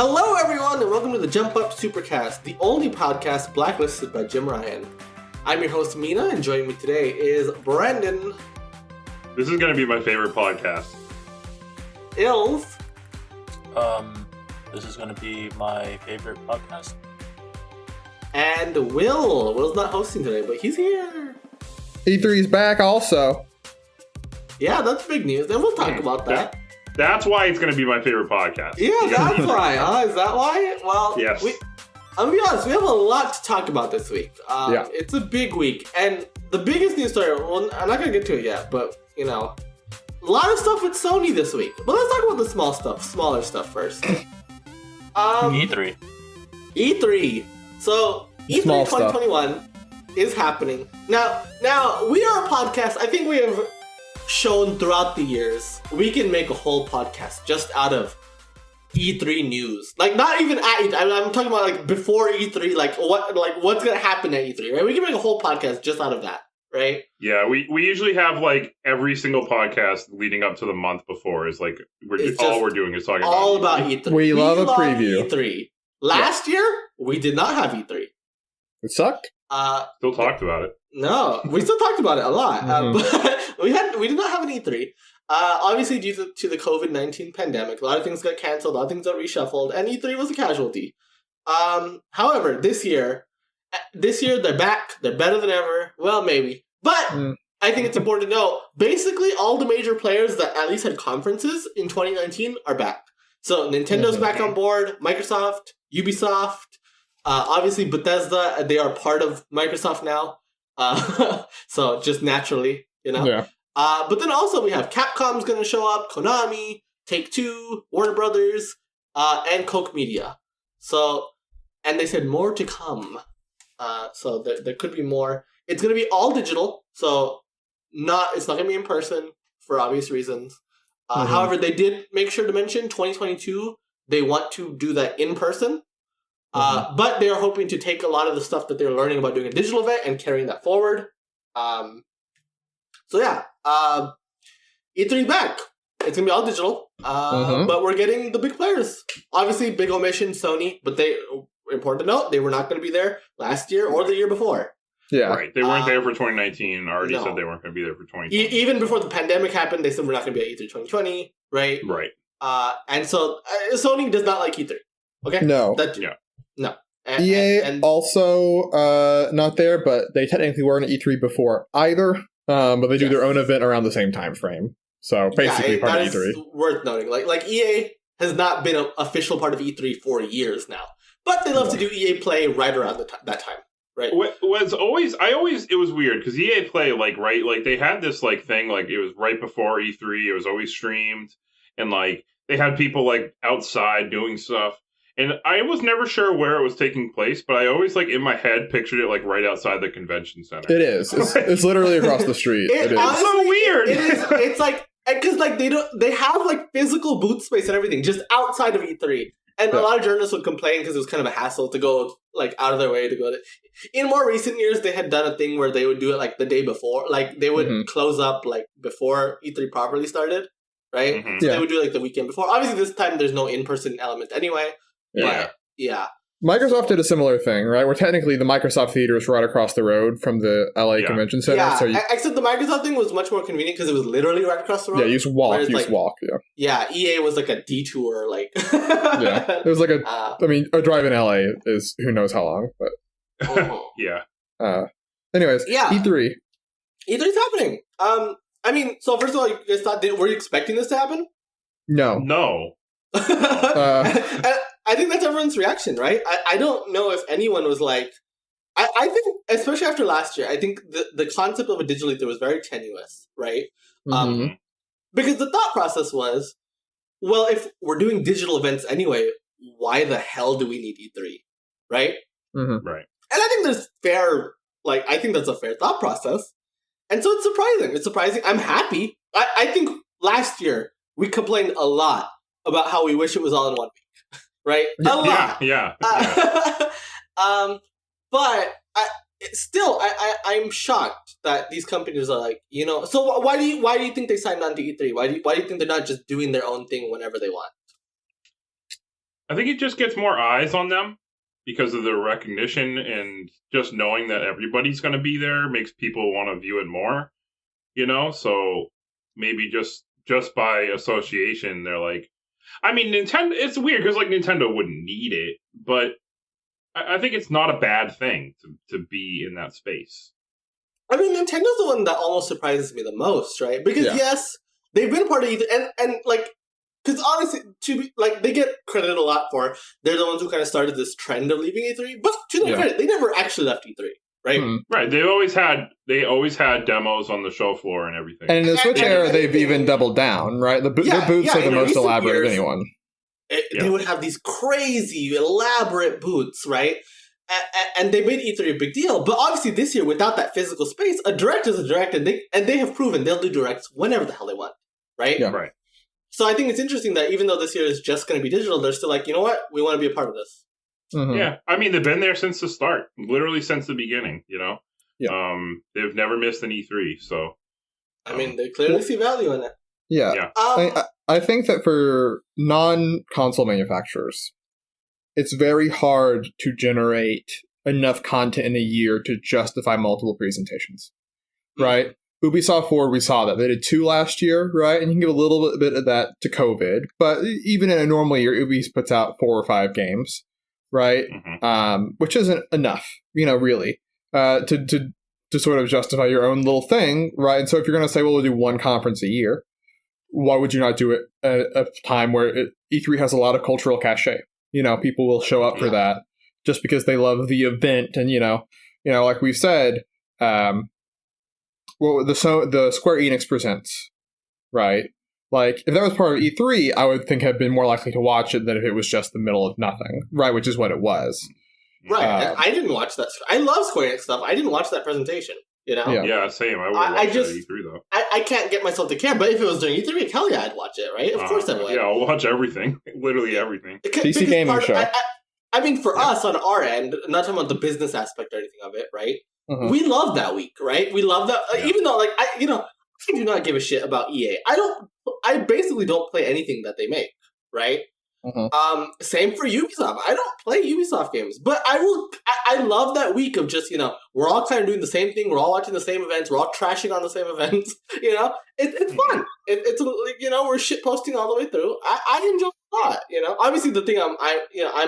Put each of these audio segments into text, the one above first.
Hello, everyone, and welcome to the Up Supercast, the only podcast blacklisted by Jim Ryan. I'm your host, Mina, and joining me today is Brandon. This is going to be my favorite podcast. Ilf. This is going to be my favorite podcast. And Will. Will's not hosting today, but he's here. E3's back also. Yeah, that's big news, and we'll talk about that. That's why it's going to be my favorite podcast. Yeah, that's why, huh? Is that why? Well, yes. I'm going to be honest, we have a lot to talk about this week. It's a big week, and the biggest news story, well, I'm not going to get to it yet, but, you know, a lot of stuff with Sony this week. But let's talk about the smaller stuff first. E3. E3. So, E3 Small 2021 stuff is happening. Now, we are a podcast, I think we have shown throughout the years, we can make a whole podcast just out of E3 news. Like, not even at E3. I'm talking about, like, before E3, what's going to happen at E3, right? We can make a whole podcast just out of that, right? Yeah, we usually have, like, every single podcast leading up to the month before is, like, we're doing is talking about E3. We love a preview. E3. Last year, we did not have E3. It sucked? Still talked about it. No, we still talked about it a lot, but we did not have an E3. Obviously, due to the COVID-19 pandemic, a lot of things got canceled, a lot of things got reshuffled, and E3 was a casualty. However, this year they're back. They're better than ever. Well, maybe, but I think it's important to know. Basically, all the major players that at least had conferences in 2019 are back. So Nintendo's back on board. Microsoft, Ubisoft. Obviously, Bethesda, they are part of Microsoft now. So just naturally, you know. Yeah. But then also we have Capcom's going to show up, Konami, Take-Two, Warner Brothers, and Koch Media. So, and they said more to come. So there could be more. It's going to be all digital, so it's not going to be in person for obvious reasons. However, they did make sure to mention 2022, they want to do that in person. But they're hoping to take a lot of the stuff that they're learning about doing a digital event and carrying that forward. E3's back. It's going to be all digital. But we're getting the big players. Obviously, big omission, Sony. But important to note, they were not going to be there last year or the year before. Yeah. Right. They weren't there for 2019. Already said they weren't going to be there for 2020. Even before the pandemic happened, they said we're not going to be at E3 2020. Right? Right. And so Sony does not like E3. Okay? No. No. EA also not there, but they technically weren't at E3 before either. But they do their own event around the same time frame. So basically part of E3. Worth noting. Like EA has not been an official part of E3 for years now. But they love to do EA Play right around that time. Right. It was weird because EA Play, they had this thing, it was right before E3. It was always streamed, and they had people outside doing stuff. And I was never sure where it was taking place, but I always in my head pictured it right outside the convention center. It is. It's literally across the street. It is. Honestly, so weird. It is. It's because they have physical booth space and everything just outside of E3. And a lot of journalists would complain because it was kind of a hassle to go out of their way to go to. In more recent years, they had done a thing where they would do it the day before. They would close up before E3 properly started, right? Mm-hmm. So they would do the weekend before. Obviously, this time there's no in-person element anyway. Yeah. But, yeah. Microsoft did a similar thing, right? Where technically the Microsoft Theater is right across the road from the LA Convention Center. Yeah, so except the Microsoft thing was much more convenient because it was literally right across the road. Yeah, you just walk. Yeah, EA was a detour, Yeah, it was a drive in LA is who knows how long, but... Yeah. Anyways, yeah. E3. E3's happening. So first of all, you guys were you expecting this to happen? No. I think that's everyone's reaction, right? I don't know if anyone was I think, especially after last year, I think the concept of a digital E3 was very tenuous, right? Because the thought process was, well, if we're doing digital events anyway, why the hell do we need E3, right? Right. And I think I think that's a fair thought process. And so it's surprising. It's surprising. I'm happy. I think last year we complained a lot about how we wish it was all in 1 week, right? A lot. Yeah. But I'm shocked that these companies are so why do you think they signed on to E3? Why do you think they're not just doing their own thing whenever they want? I think it just gets more eyes on them because of the recognition, and just knowing that everybody's going to be there makes people want to view it more. So maybe just by association, they're like, I mean, Nintendo. It's weird because Nintendo wouldn't need it, but I think it's not a bad thing to be in that space. I mean, Nintendo's the one that almost surprises me the most, right? Because yes, they've been a part of E3, and because honestly, they get credit a lot for they're the ones who kind of started this trend of leaving E3. But to their credit, they never actually left E3, right? Mm-hmm. Right. They always had demos on the show floor and everything. And in the Switch era, they've even doubled down, right? Their booths are the most elaborate of anyone. They would have these crazy, elaborate booths, right? And they made E3 a big deal. But obviously this year, without that physical space, a direct is a direct, and they have proven they'll do directs whenever the hell they want, right? Yeah. Right. So I think it's interesting that even though this year is just going to be digital, they're still like, you know what? We want to be a part of this. Mm-hmm. Yeah. I mean, they've been there since the start, literally since the beginning, Yeah. They've never missed an E3, so. I mean, they clearly see value in it. Yeah. I think that for non-console manufacturers, it's very hard to generate enough content in a year to justify multiple presentations, right? Ubisoft Forward, we saw that. They did 2 last year, right? And you can give a little bit of that to COVID. But even in a normal year, Ubisoft puts out 4 or 5 games, right? Mm-hmm. Which isn't enough, really, to sort of justify your own little thing, right? And so if you're going to say, well, we'll do 1 conference a year, why would you not do it at a time where E3 has a lot of cultural cachet? People will show up for that just because they love the event. And, like we've said, the Square Enix Presents, right? Like, if that was part of E3, I would think I'd been more likely to watch it than if it was just the middle of nothing, right? Which is what it was. Right. I didn't watch that. I love Square Enix stuff. I didn't watch that presentation. Yeah, same. I would watch that at E3 though. I can't get myself to care, but if it was during E3, hell yeah, I'd watch it, right? Of course I would. Yeah, I'll watch everything. Literally everything. PC gaming show. I mean, for us on our end, not talking about the business aspect or anything of it, right? Mm-hmm. We love that week, right? We love that, even though, I do not give a shit about EA. I basically don't play anything that they make, right? Mm-hmm. Same for Ubisoft. I don't play Ubisoft games, but I love that week of just, we're all kind of doing the same thing. We're all watching the same events. We're all trashing on the same events. It's fun. It's we're shit posting all the way through. I enjoy it a lot. Obviously the thing I'm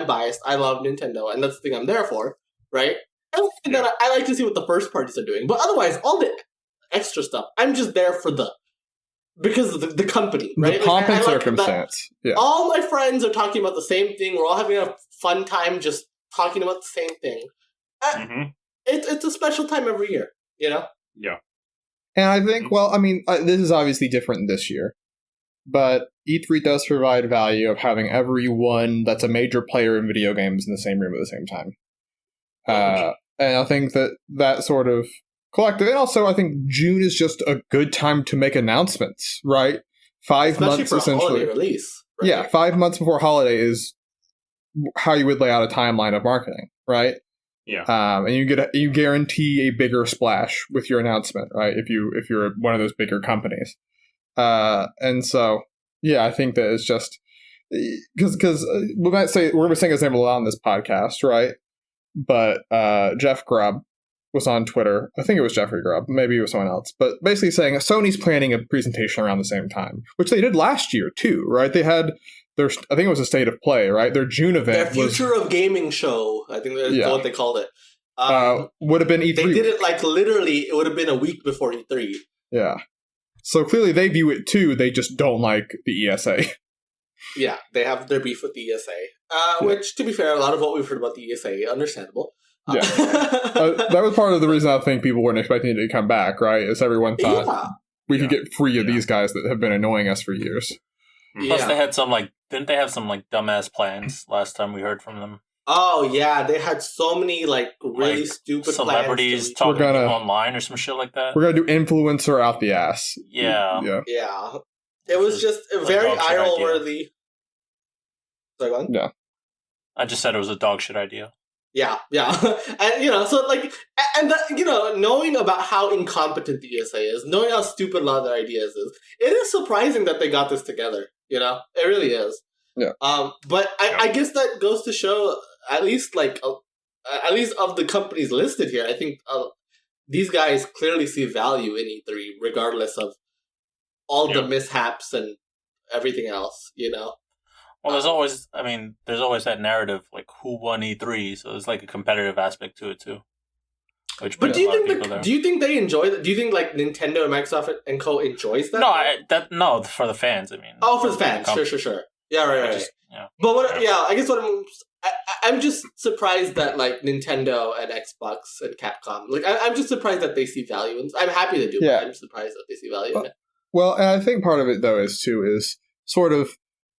biased. I love Nintendo, and that's the thing I'm there for, right? And then I like to see what the first parties are doing, but otherwise all the extra stuff, I'm just there for because of the company, right? The pomp and circumstance. Yeah. All my friends are talking about the same thing. We're all having a fun time just talking about the same thing. It's a special time every year, Yeah. And I think, this is obviously different this year, but E3 does provide value of having everyone that's a major player in video games in the same room at the same time. And I think that sort of collective, and also I think June is just a good time to make announcements, right? 5 months for essentially. Holiday release, right? Yeah, 5 months before holiday is how you would lay out a timeline of marketing, right? Yeah. And you guarantee a bigger splash with your announcement, right? If you're one of those bigger companies, and so I think that it's just because we might say we're going to be saying his name a lot on this podcast, right? But Jeff Grubb was on Twitter. I think it was Jeffrey Grubb. Maybe it was someone else. But basically saying Sony's planning a presentation around the same time, which they did last year too, right? They had I think it was a State of Play, right? Their June event. Their Future of Gaming show, I think that's what they called it. Would have been E3. They did it literally, it would have been a week before E3. Yeah. So clearly they view it too. They just don't like the ESA. Yeah, they have their beef with the ESA, which, to be fair, a lot of what we've heard about the ESA, understandable. Yeah, that was part of the reason I think people weren't expecting it to come back, right? As everyone thought we could get free of these guys that have been annoying us for years. Plus, they had didn't they have some dumbass plans last time we heard from them? Oh yeah, they had so many really stupid celebrities plans talking online or some shit like that. We're gonna do influencer out the ass. Yeah. It was just very eye roll worthy. Sorry, go on. Yeah. I just said it was a dog shit idea. Yeah, and so knowing about how incompetent the ESA is, knowing how stupid a lot of their ideas is, it is surprising that they got this together. It really is. Yeah. But I guess that goes to show, at least of the companies listed here, I think these guys clearly see value in E3, regardless of all the mishaps and everything else, Well, there's always that narrative, like, who won E3, so there's like a competitive aspect to it too. But do you think they enjoy that? Do you think like Nintendo and Microsoft and Co enjoys that? No, for the fans. I mean, for the fans, sure. Yeah, right. But I guess I'm just surprised that like Nintendo and Xbox and Capcom, like I'm just surprised that they see value in. I'm happy to do it. But I'm surprised that they see value in it. Well, and I think part of it though is sort of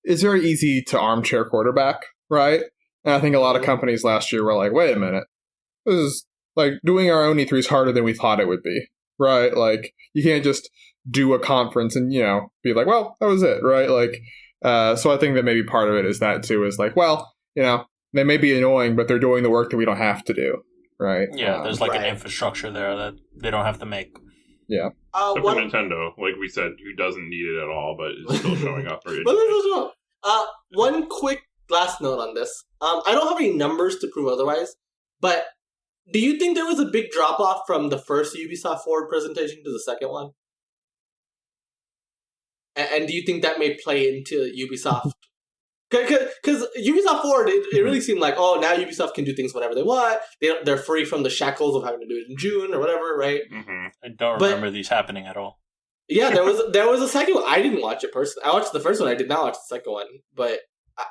it's very easy to armchair quarterback, right? And I think a lot of companies last year were like, wait a minute, this is like doing our own E3 is harder than we thought it would be, right? Like you can't just do a conference and be like, well, that was it, right? Like, so I think that maybe part of it is that too, is like, well, they may be annoying, but they're doing the work that we don't have to do, right? Yeah, there's like an infrastructure there that they don't have to make. Yeah. Except for Nintendo, like we said, who doesn't need it at all, but is still showing up. One quick last note on this. I don't have any numbers to prove otherwise, but do you think there was a big drop-off from the first Ubisoft Forward presentation to the second one? And do you think that may play into Ubisoft? Because Ubisoft Forward, it really seemed like, oh, now Ubisoft can do things whenever they want. They're free from the shackles of having to do it in June or whatever, right? Mm-hmm. I don't remember these happening at all. Yeah, there was a second one. I didn't watch it personally. I watched the first one. I did not watch the second one. But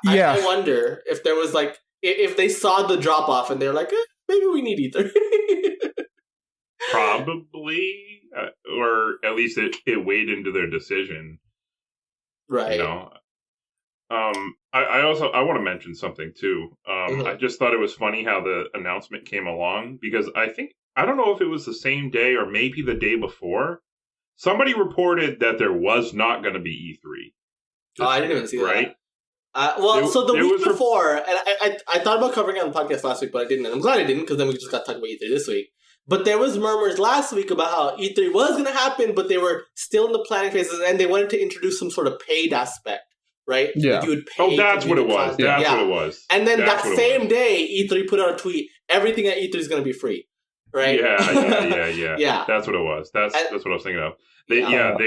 I wonder if there was like, if they saw the drop-off and they're like, maybe we need E3. Probably, or at least it weighed into their decision. Right. I want to mention something too. I just thought it was funny how the announcement came along, because I don't know if it was the same day or maybe the day before, somebody reported that there was not going to be E3. I didn't even see that. Right? So the week before, and I thought about covering it on the podcast last week, but I didn't. And I'm glad I didn't, because then we just got to talk about E3 this week. But there was murmurs last week about how E3 was going to happen, but they were still in the planning phases, and they wanted to introduce some sort of paid aspect, right? Yeah. Like you would pay that's what it was. That's what it was. And then that same day, E3 put out a tweet, everything at E3 is going to be free, right? Yeah. That's what it was. That's what I was thinking of. They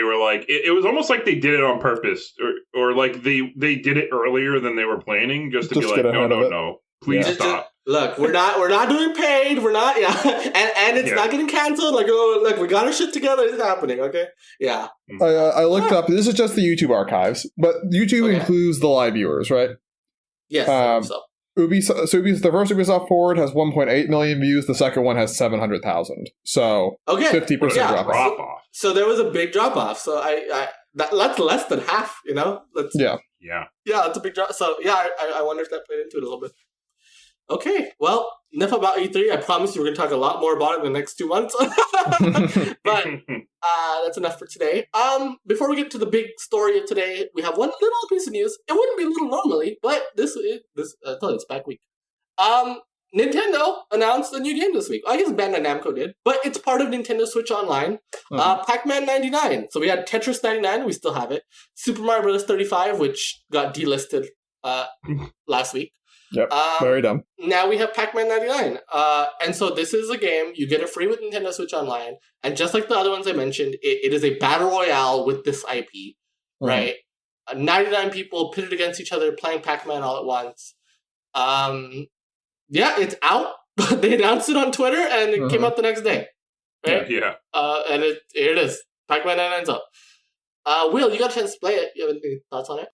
were like, it was almost like they did it on purpose, or like they did it earlier than they were planning, just to be like, no, please stop. Look, we're not doing paid. We're not, and it's not getting canceled. Like, look, we got our shit together. It's happening, okay? Yeah. I looked up. This is just the YouTube archives, but YouTube includes the live viewers, right? Yes. So the first Ubisoft Forward has 1.8 million views. The second one has 700,000. So 50% drop off. So there was a big drop off. So that's less than half. That's a big drop. So I wonder if that played into it a little bit. Okay, well, enough about E3. I promise you we're going to talk a lot more about it in the next 2 months. But that's enough for today. Before we get to the big story of today, we have one little piece of news. It wouldn't be little normally, but this I thought it's back week. Nintendo announced a new game this week. I guess Bandai Namco did, but it's part of Nintendo Switch Online. Pac-Man 99. So we had Tetris 99, we still have it. Super Mario Bros. 35, which got delisted last week. Yep, very dumb. Now we have Pac-Man 99. And so this is a game, you get it free with Nintendo Switch Online, and just like the other ones I mentioned, it is a battle royale with this IP, right? 99 people pitted against each other playing Pac-Man all at once. It's out. They announced it on Twitter, and it came out the next day. Right? Yeah. And here it is. Pac-Man 99's up. Will, you got a chance to play it. You have any thoughts on it?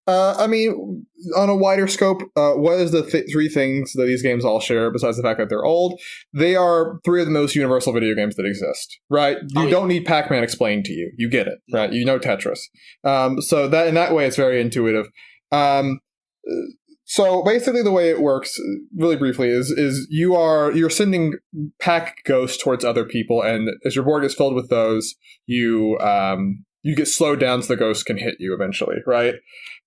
I mean, on a wider scope, what is the three things that these games all share, besides the fact that they're old? They are three of the most universal video games that exist, right? You don't need Pac-Man explained to you. You get it, right? You know Tetris. So that in that way, it's very intuitive. So basically the way it works, really briefly, is you're sending Pac ghosts towards other people, and as your board gets filled with those, you get slowed down so the ghosts can hit you eventually, right?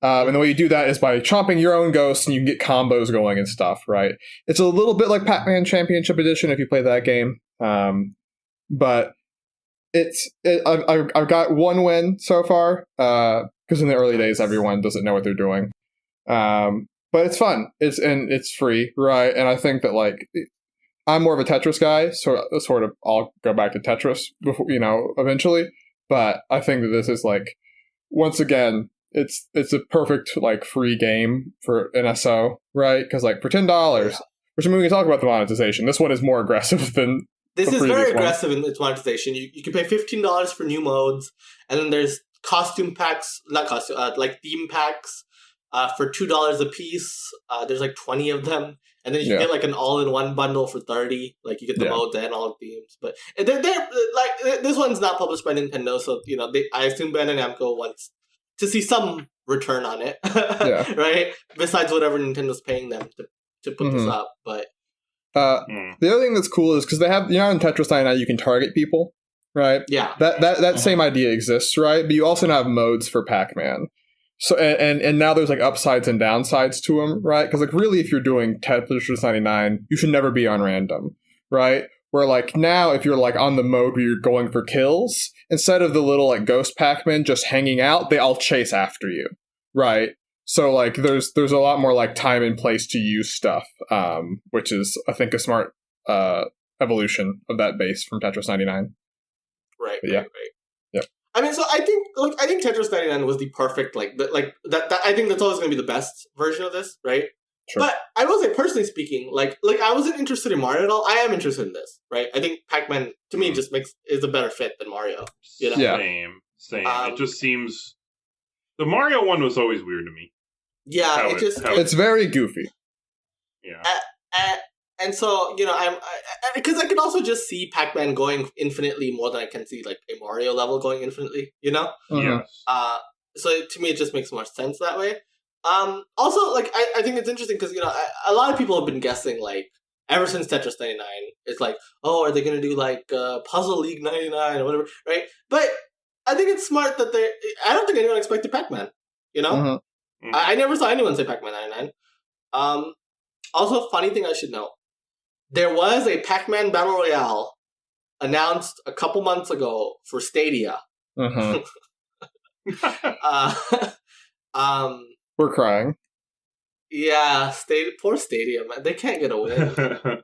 And the way you do that is by chomping your own ghosts, and you can get combos going and stuff, right? It's a little bit like Pac-Man Championship Edition if you play that game, but I've got one win so far, because in the early days everyone doesn't know what they're doing. But it's fun. It's free, right? And I think that like I'm more of a Tetris guy, so sort of I'll go back to Tetris before, eventually. But I think that this is like, once again, it's a perfect like free game for NSO, right? Because like for $10, which we can talk about the monetization. This one is more aggressive than this is very aggressive in its monetization. You can pay $15 for new modes, and then there's costume packs, like theme packs. For $2 a piece, there's like 20 of them, and then you can get like an all-in-one bundle for $30. Like you get the modes and all the themes. But they're like, this one's not published by Nintendo, so I assume Bandai Namco wants to see some return on it, right? Besides whatever Nintendo's paying them to put this up. But the other thing that's cool is because they have, in Tetris 99 you can target people, right? Yeah, that same idea exists, right? But you also have modes for Pac-Man. So and now there's like upsides and downsides to them, right? Because like really, if you're doing Tetris 99, you should never be on random, right? Where like now, if you're like on the mode where you're going for kills, instead of the little like ghost Pac-Man just hanging out, they all chase after you, right? So like there's a lot more like time and place to use stuff, which is I think a smart evolution of that base from Tetris 99. Right. Right. Yeah. I mean, so I think Tetris 99 was the perfect that. I think that's always going to be the best version of this, right? Sure. But I will say, personally speaking, like I wasn't interested in Mario at all. I am interested in this, right? I think Pac-Man to me just is a better fit than Mario. Yeah. Same. It just seems the Mario one was always weird to me. Yeah, it's very goofy. Yeah. And so, I'm because I can also just see Pac-Man going infinitely more than I can see like a Mario level going infinitely, Yes. So to me, it just makes more sense that way. Also, like I think it's interesting because a lot of people have been guessing like ever since Tetris 99. It's like, oh, are they going to do like Puzzle League 99 or whatever, right? But I think it's smart that I don't think anyone expected Pac-Man. I never saw anyone say Pac-Man 99. Also, funny thing I should know. There was a Pac-Man Battle Royale announced a couple months ago for Stadia. We're crying. Yeah, poor Stadia, man. They can't get a win.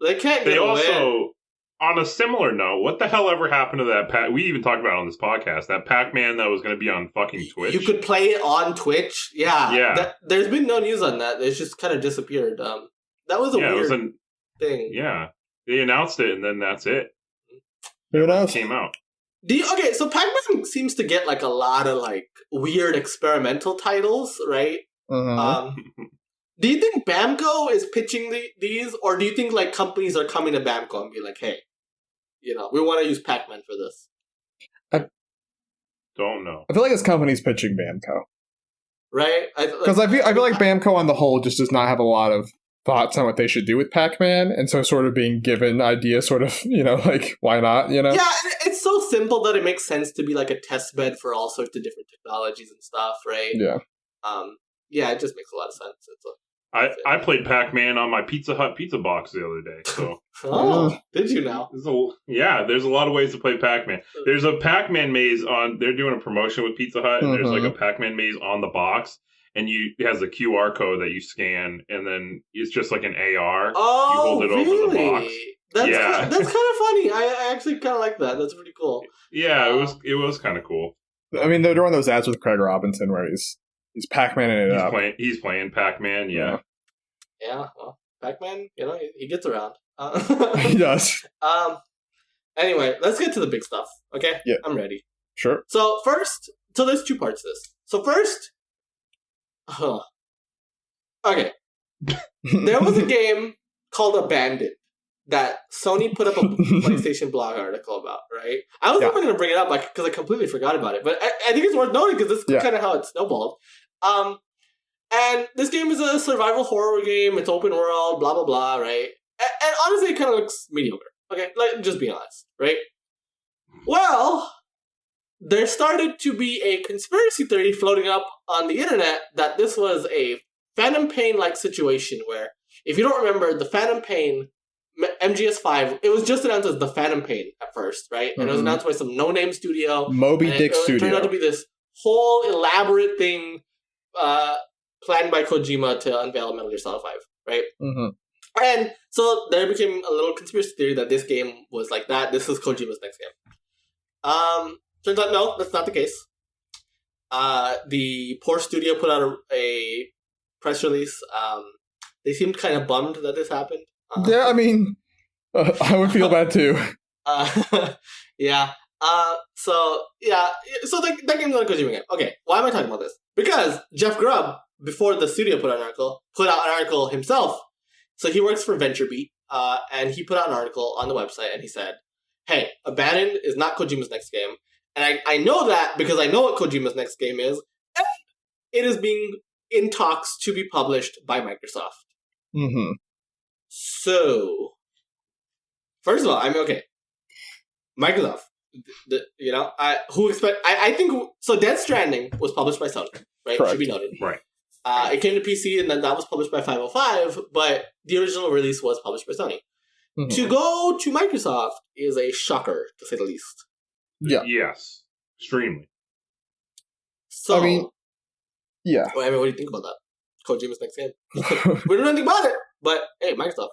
They also, on a similar note, what the hell ever happened to that we even talked about it on this podcast, that Pac-Man that was going to be on fucking Twitch? You could play it on Twitch? Yeah. There's been no news on that. It's just kind of disappeared. That was a weird thing. Yeah. They announced it, and then that's it. Who knows? It came out. So Pac-Man seems to get like a lot of like weird experimental titles, right? Do you think Bamco is pitching these, or do you think like companies are coming to Bamco and be like, hey, we want to use Pac-Man for this? I don't know. I feel like this company's pitching Bamco. Right? Because I feel like Bamco on the whole just does not have a lot of thoughts on what they should do with Pac-Man, and so sort of being given ideas, sort of, like, why not, Yeah, it's so simple that it makes sense to be like a test bed for all sorts of different technologies and stuff, right? Yeah. Yeah, it just makes a lot of sense. I played Pac-Man on my Pizza Hut pizza box the other day, so... Oh, did you now? There's a lot of ways to play Pac-Man. There's a Pac-Man maze they're doing a promotion with Pizza Hut, and there's like a Pac-Man maze on the box, and it has a QR code that you scan, and then it's just like an AR. Oh, you hold it really? Over the box. That's kind of funny. I actually kind of like that. That's pretty cool. Yeah, it was kind of cool. I mean, they're doing those ads with Craig Robinson where he's Pac-Maning it up. He's playing Pac-Man, yeah. Yeah, well, Pac-Man, he gets around. He does. Anyway, let's get to the big stuff, okay? Yeah. I'm ready. Sure. So there's two parts to this. So first, okay. There was a game called Abandoned that Sony put up a PlayStation blog article about, right? I was hoping to bring it up because I completely forgot about it, but I think it's worth noting because this is kind of how it snowballed. And this game is a survival horror game. It's open world, blah, blah, blah, right? And honestly, it kind of looks mediocre. Okay, just be honest, right? Well, there started to be a conspiracy theory floating up on the internet that this was a Phantom Pain-like situation where, if you don't remember, the Phantom Pain MGS5, it was just announced as the Phantom Pain at first, right? And it was announced by some no-name studio. Moby Dick Studio. It turned out to be this whole elaborate thing planned by Kojima to unveil Metal Gear Solid 5, right? Mm-hmm. And so there became a little conspiracy theory that this game was like that. This is Kojima's next game. Turns out, no, that's not the case. The poor studio put out a press release. They seemed kind of bummed that this happened. Yeah, I mean, I would feel bad too. Yeah. So that game's not a Kojima game. Okay, why am I talking about this? Because Jeff Grubb, before the studio put out an article himself. So he works for VentureBeat, and he put out an article on the website, and he said, hey, Abandoned is not Kojima's next game. And I know that because I know what Kojima's next game is, and it is being in talks to be published by Microsoft. Mm-hmm. So, first of all, I mean, okay, Microsoft, I think, so Death Stranding was published by Sony, right? Correct. Should be noted. Right. It came to PC, and then that was published by 505, but the original release was published by Sony. Mm-hmm. To go to Microsoft is a shocker, to say the least. Yeah. Yes. Extremely. So, I mean, yeah. what do you think about that? Kojima's next game. We don't know anything about it, but hey, Microsoft.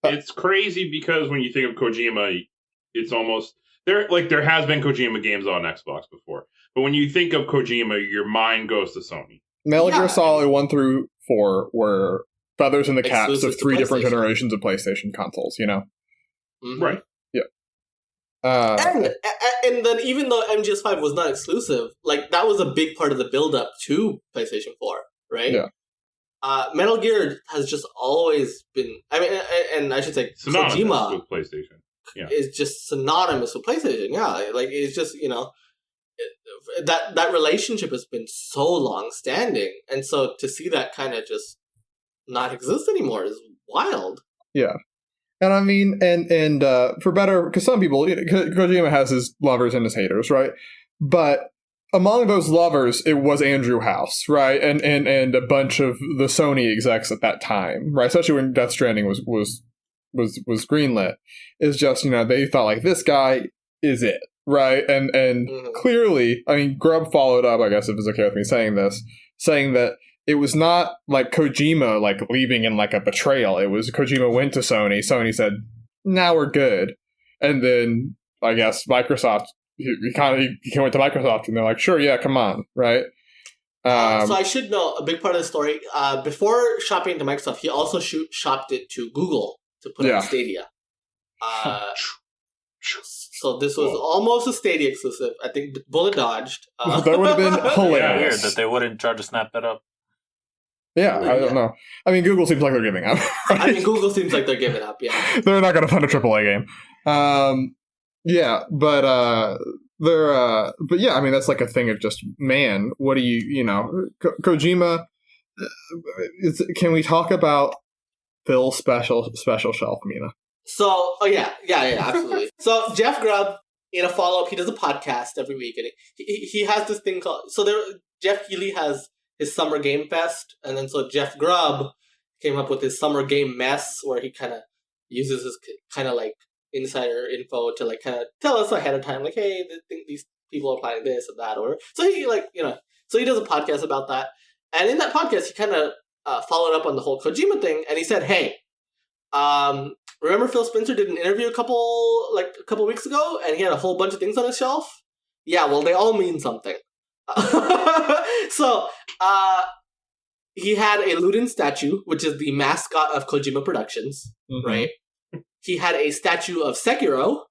It's crazy because when you think of Kojima, it's almost there has been Kojima games on Xbox before. But when you think of Kojima, your mind goes to Sony. Metal Gear Solid 1 through 4 were feathers in the caps Exclusive of 3 to different PlayStation. generations of PlayStation consoles, you know? Mm-hmm. Right. And then even though MGS5 was not exclusive, like that was a big part of the build-up to PlayStation 4, right? Yeah. Metal Gear has just always been, I mean, and I should say Synonymous Kojima with PlayStation. Yeah. is just synonymous with PlayStation. Yeah, like it's just, that relationship has been so long-standing, and so to see that kind of just not exist anymore is wild. Yeah. And I mean, and for better, because some people, Kojima has his lovers and his haters, right? But among those lovers, it was Andrew House, right? And a bunch of the Sony execs at that time, right? Especially when Death Stranding was greenlit. Is just, they thought like, this guy is it, right? And Mm-hmm. clearly, I mean, Grubb followed up, I guess if it's okay with me saying this, saying that it was not like Kojima like leaving in like a betrayal. It was Kojima went to Sony. Sony said, "Now we're good," and then I guess Microsoft. He went to Microsoft, and they're like, "Sure, yeah, come on, right?" So I should know a big part of the story. Before shopping it to Microsoft, he also shopped it to Google to put it on Stadia. So this was almost a Stadia exclusive. I think bullet dodged. That would have been hilarious. Weird that they wouldn't try to snap that up. Yeah, I don't know. I mean, Google seems like they're giving up. Right? I mean, Google seems like they're giving up. Yeah, they're not going to fund a AAA game. Yeah, but but yeah, I mean, that's like a thing of just, man, what do Kojima, can we talk about Phil's special shelf, Mina? So, yeah, absolutely. So Jeff Grubb, in a follow-up, he does a podcast every week, and he has this thing called, Jeff Keighley has his Summer Game Fest, and then so Jeff Grubb came up with his Summer Game Mess, where he kind of uses his kind of like insider info to like kind of tell us ahead of time, like, hey, I think these people are planning this and that, or so he so he does a podcast about that, and in that podcast he kind of followed up on the whole Kojima thing, and he said, hey, remember Phil Spencer did an interview a couple weeks ago, and he had a whole bunch of things on his shelf? Yeah, well, they all mean something. So, he had a Luden statue, which is the mascot of Kojima Productions, right? He had a statue of Sekiro,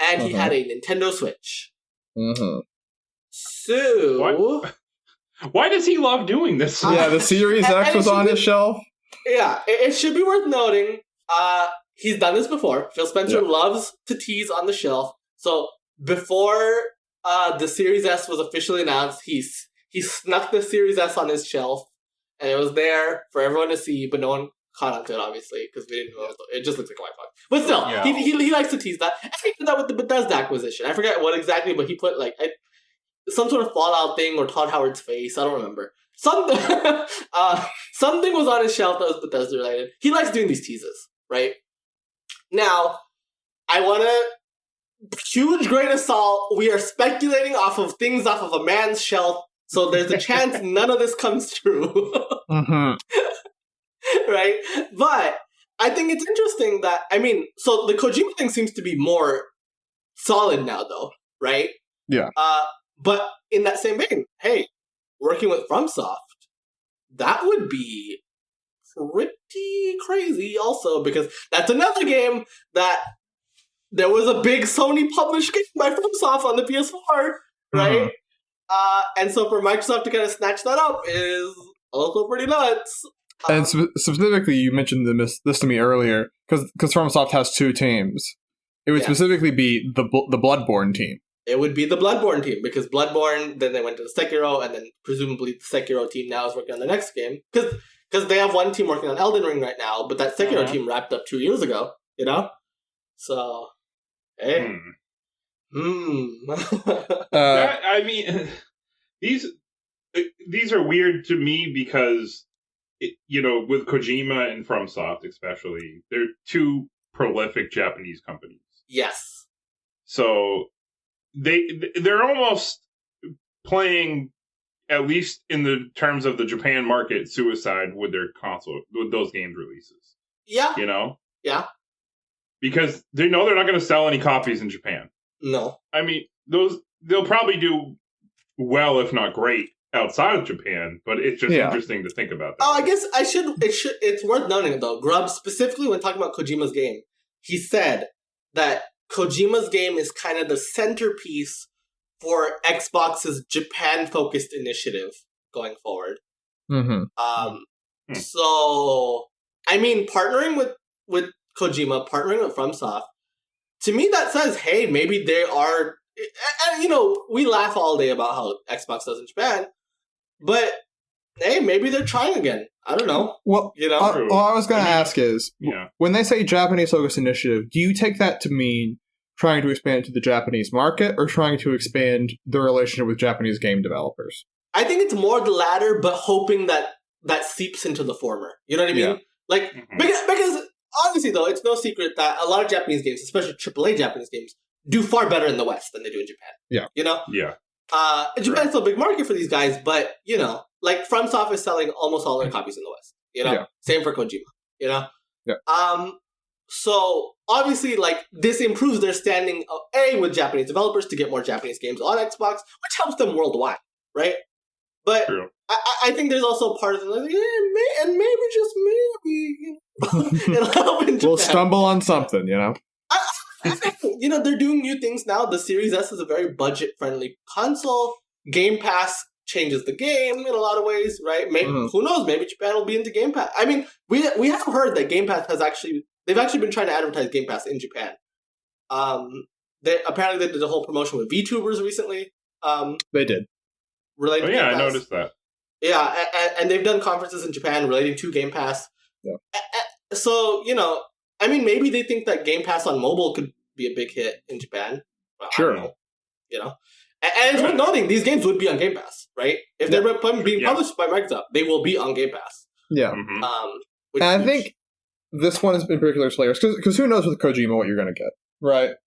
and he had a Nintendo Switch. So... Why does he love doing this? Yeah, the Series X was on his shelf. Yeah, it should be worth noting, he's done this before. Phil Spencer loves to tease on the shelf. So, before the Series S was officially announced, he snuck the Series S on his shelf, and it was there for everyone to see, but no one caught on to it, obviously, because we didn't know. It just looks like a Wi-Fi. But still, he likes to tease that. And he did that with the Bethesda acquisition. I forget what exactly, but he put some sort of Fallout thing or Todd Howard's face. I don't remember. Something was on his shelf that was Bethesda related. He likes doing these teases, right? Now, I want to huge grain of salt. We are speculating off of things off of a man's shelf. So there's a chance none of this comes true. Right? But I think it's interesting that, so the Kojima thing seems to be more solid now, though, right? Yeah. But in that same vein, hey, working with FromSoft, that would be pretty crazy also, because that's another game that there was a big Sony published game by FromSoft on the PS4, right? And so for Microsoft to kind of snatch that up is also pretty nuts. And specifically, you mentioned this to me earlier, because FromSoft has two teams. It would specifically be the Bloodborne team. It would be the Bloodborne team, because Bloodborne, then they went to the Sekiro, and then presumably the Sekiro team now is working on the next game. Because they have one team working on Elden Ring right now, but that Sekiro team wrapped up 2 years ago, you know? So, hey. These are weird to me because, with Kojima and FromSoft especially, they're two prolific Japanese companies. Yes. So they're almost playing, at least in the terms of the Japan market, suicide with their console, with those games releases. Yeah. Yeah. Because they know they're not going to sell any copies in Japan. No. They'll probably do well, if not great, outside of Japan, but it's just interesting to think about that. Oh, I guess it's worth noting, though. Grubb, specifically when talking about Kojima's game, he said that Kojima's game is kind of the centerpiece for Xbox's Japan-focused initiative going forward. So, partnering with Kojima, partnering with FromSoft, to me that says, hey, maybe they are... And, we laugh all day about how Xbox does in Japan, but, hey, maybe they're trying again. I don't know. Well, I was going to ask is, when they say Japanese-focused initiative, do you take that to mean trying to expand to the Japanese market or trying to expand the relationship with Japanese game developers? I think it's more the latter, but hoping that seeps into the former. You know what I mean? Yeah. Like, because obviously, though, it's no secret that a lot of Japanese games, especially AAA Japanese games, do far better in the West than they do in Japan. Yeah. You know? Yeah. Japan's still a big market for these guys, but, like, FromSoft is selling almost all their copies in the West. Yeah. Same for Kojima. Yeah. So obviously, like, this improves their standing with Japanese developers to get more Japanese games on Xbox, which helps them worldwide, right? But I think there's also part of them like, and maybe just maybe, it'll help in Japan. We'll stumble on something, I think, they're doing new things now. The Series S is a very budget-friendly console. Game Pass changes the game in a lot of ways, right? Maybe, who knows? Maybe Japan will be into Game Pass. We have heard that Game Pass they've actually been trying to advertise Game Pass in Japan. Apparently they did a whole promotion with VTubers recently. They did. Related to Game Pass. I noticed that. Yeah, and they've done conferences in Japan relating to Game Pass. Yeah. So, maybe they think that Game Pass on mobile could be a big hit in Japan. Well, sure. I don't know, And it's worth noting, these games would be on Game Pass, right? If they're being published by Microsoft, they will be on Game Pass. Yeah. And I think this one has been particular slayers, because who knows with Kojima what you're going to get, right?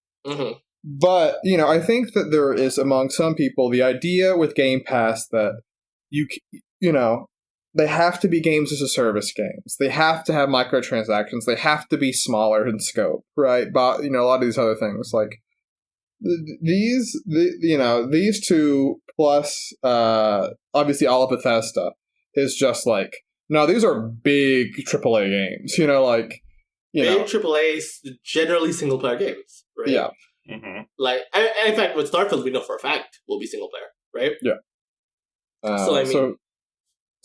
But, I think that there is among some people the idea with Game Pass that they have to be games as a service games. They have to have microtransactions. They have to be smaller in scope, right? But, a lot of these other things, like these two plus, obviously all of Bethesda is just like, no, these are big AAA games, big AAA, generally single player games, right? Yeah. Like, and in fact, with Starfield, we know for a fact will be single player, right? Yeah. So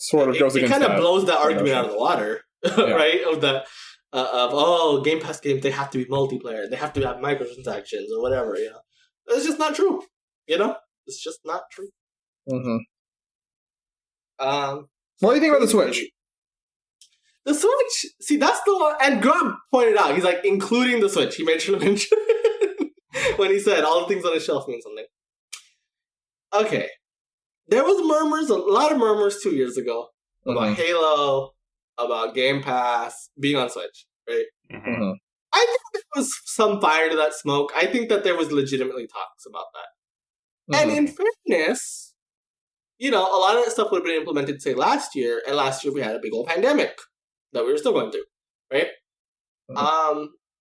sort of goes against that. It kind of blows that argument out of the water, right? Of Game Pass games, they have to be multiplayer, they have to have microtransactions or whatever. It's just not true. It's just not true. What do you think about the Switch? The Switch, see, that's the one. And Grubb pointed out, he's like, including the Switch. He mentioned when he said all the things on the shelf mean something. Okay. There was a lot of murmurs 2 years ago about Halo, about Game Pass, being on Switch, right? I think there was some fire to that smoke. I think that there was legitimately talks about that. And in fairness, a lot of that stuff would have been implemented, say, last year, and last year we had a big old pandemic that we were still going through, right?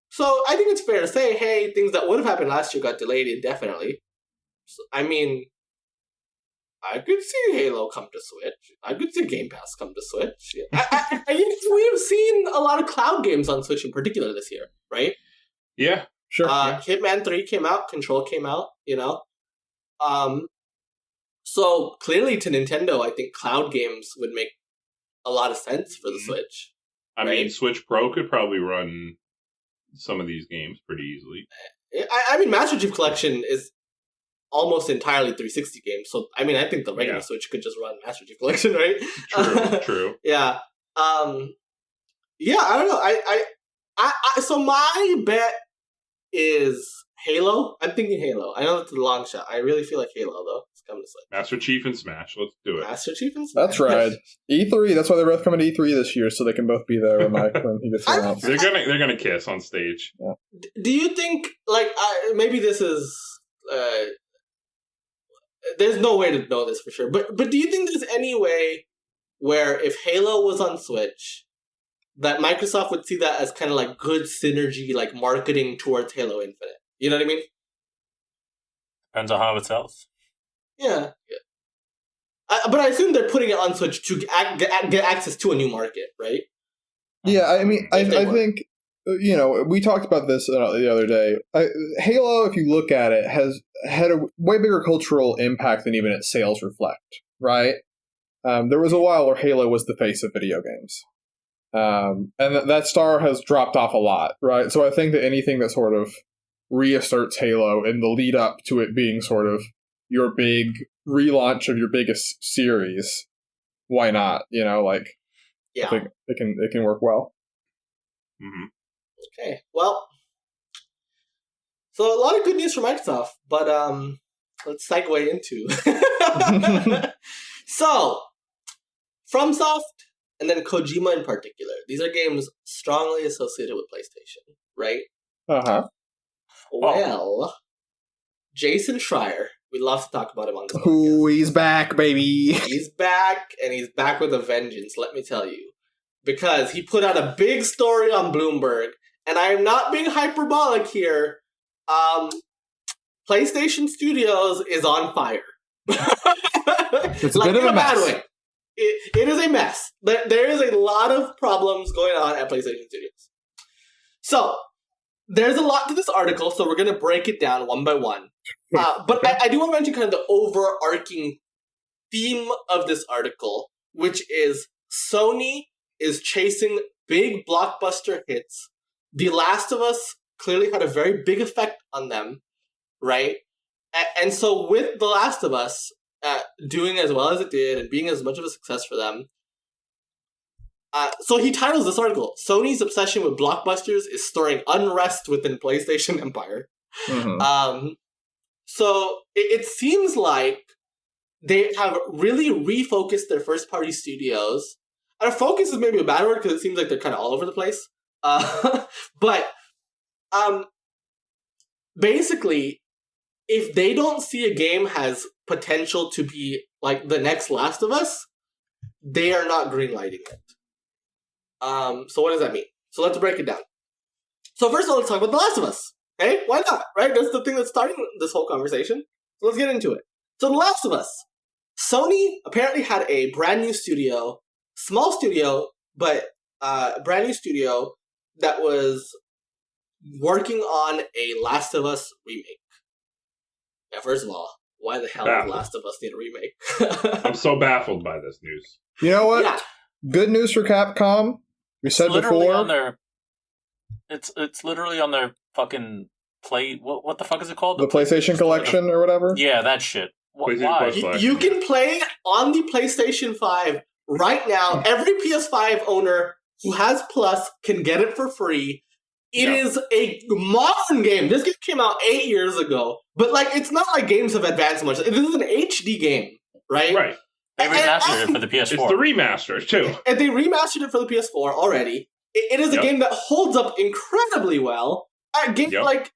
So I think it's fair to say, hey, things that would have happened last year got delayed indefinitely. So, I mean, I could see Halo come to Switch. I could see Game Pass come to Switch. We have seen a lot of cloud games on Switch in particular this year, right? Yeah, Sure. Hitman 3 came out, Control came out, So clearly to Nintendo, I think cloud games would make a lot of sense for the Switch. I mean, Switch Pro could probably run some of these games pretty easily. I mean, Master Chief Collection is almost entirely 360 games, so I mean, I think the regular Switch could just run Master Chief Collection, right? True. Yeah. Yeah, I don't know. I so my bet is Halo. I'm thinking Halo. I know it's a long shot. I really feel like Halo, though. It's coming to Switch. Master Chief and Smash. Let's do it. Master Chief and Smash. That's right. E3. That's why they're both coming to E3 this year, so they can both be there when he gets announced. They're gonna kiss on stage. Yeah. Do you think maybe this is? There's no way to know this for sure, but do you think there's any way where if Halo was on Switch, that Microsoft would see that as kind of like good synergy, like marketing towards Halo Infinite? You know what I mean? Depends on how it sells. Yeah. But I assume they're putting it on Switch to get access to a new market, right? Yeah, I mean, I think, we talked about this the other day. Halo, if you look at it, has had a way bigger cultural impact than even its sales reflect, right? There was a while where Halo was the face of video games. And that star has dropped off a lot, right? So I think that anything that sort of reasserts Halo in the lead up to it being sort of your big relaunch of your biggest series, why not? I think it can work well. Mm-hmm. Okay, well, so a lot of good news for Microsoft, but let's segue into. So, FromSoft and then Kojima in particular, these are games strongly associated with PlayStation, right? Uh-huh. Well, Jason Schreier, we love to talk about him on this podcast. Ooh, he's back, baby. He's back, and he's back with a vengeance, let me tell you. Because he put out a big story on Bloomberg, and I am not being hyperbolic here. PlayStation Studios is on fire. It's a bit of a mess. Bad way. It is a mess. There is a lot of problems going on at PlayStation Studios. So, there's a lot to this article, so we're going to break it down one by one. But I do want to mention kind of the overarching theme of this article, which is Sony is chasing big blockbuster hits. The Last of Us clearly had a very big effect on them, right? And so with The Last of Us doing as well as it did and being as much of a success for them, so he titles this article, Sony's obsession with blockbusters is stirring unrest within PlayStation Empire. Mm-hmm. So it seems like they have really refocused their first-party studios. And focus is maybe a bad word because it seems like they're kind of all over the place. But basically, if they don't see a game has potential to be like the next Last of Us, they are not greenlighting it. So what does that mean? So let's break it down. So first of all, let's talk about The Last of Us. Okay? Why not? Right? That's the thing that's starting this whole conversation. So let's get into it. So The Last of Us. Sony apparently had a brand new studio, small studio, but brand new studio that was working on a Last of Us remake. Yeah, first of all, why the hell does Last of Us need a remake? I'm so baffled by this news. You know what? Yeah. Good news for Capcom. We said before. On their, it's literally on their fucking play. What the fuck is it called? The PlayStation Collection or whatever? Yeah, that shit. Why? You can play on the PlayStation 5 right now. Every PS5 owner who has Plus can get it for free. It is a modern game. This game came out 8 years ago. But it's not like games have advanced much. This is an HD game, right? Right. They remastered it for the PS4. It's the remaster, too. And they remastered it for the PS4 already. It is a game that holds up incredibly well. The games that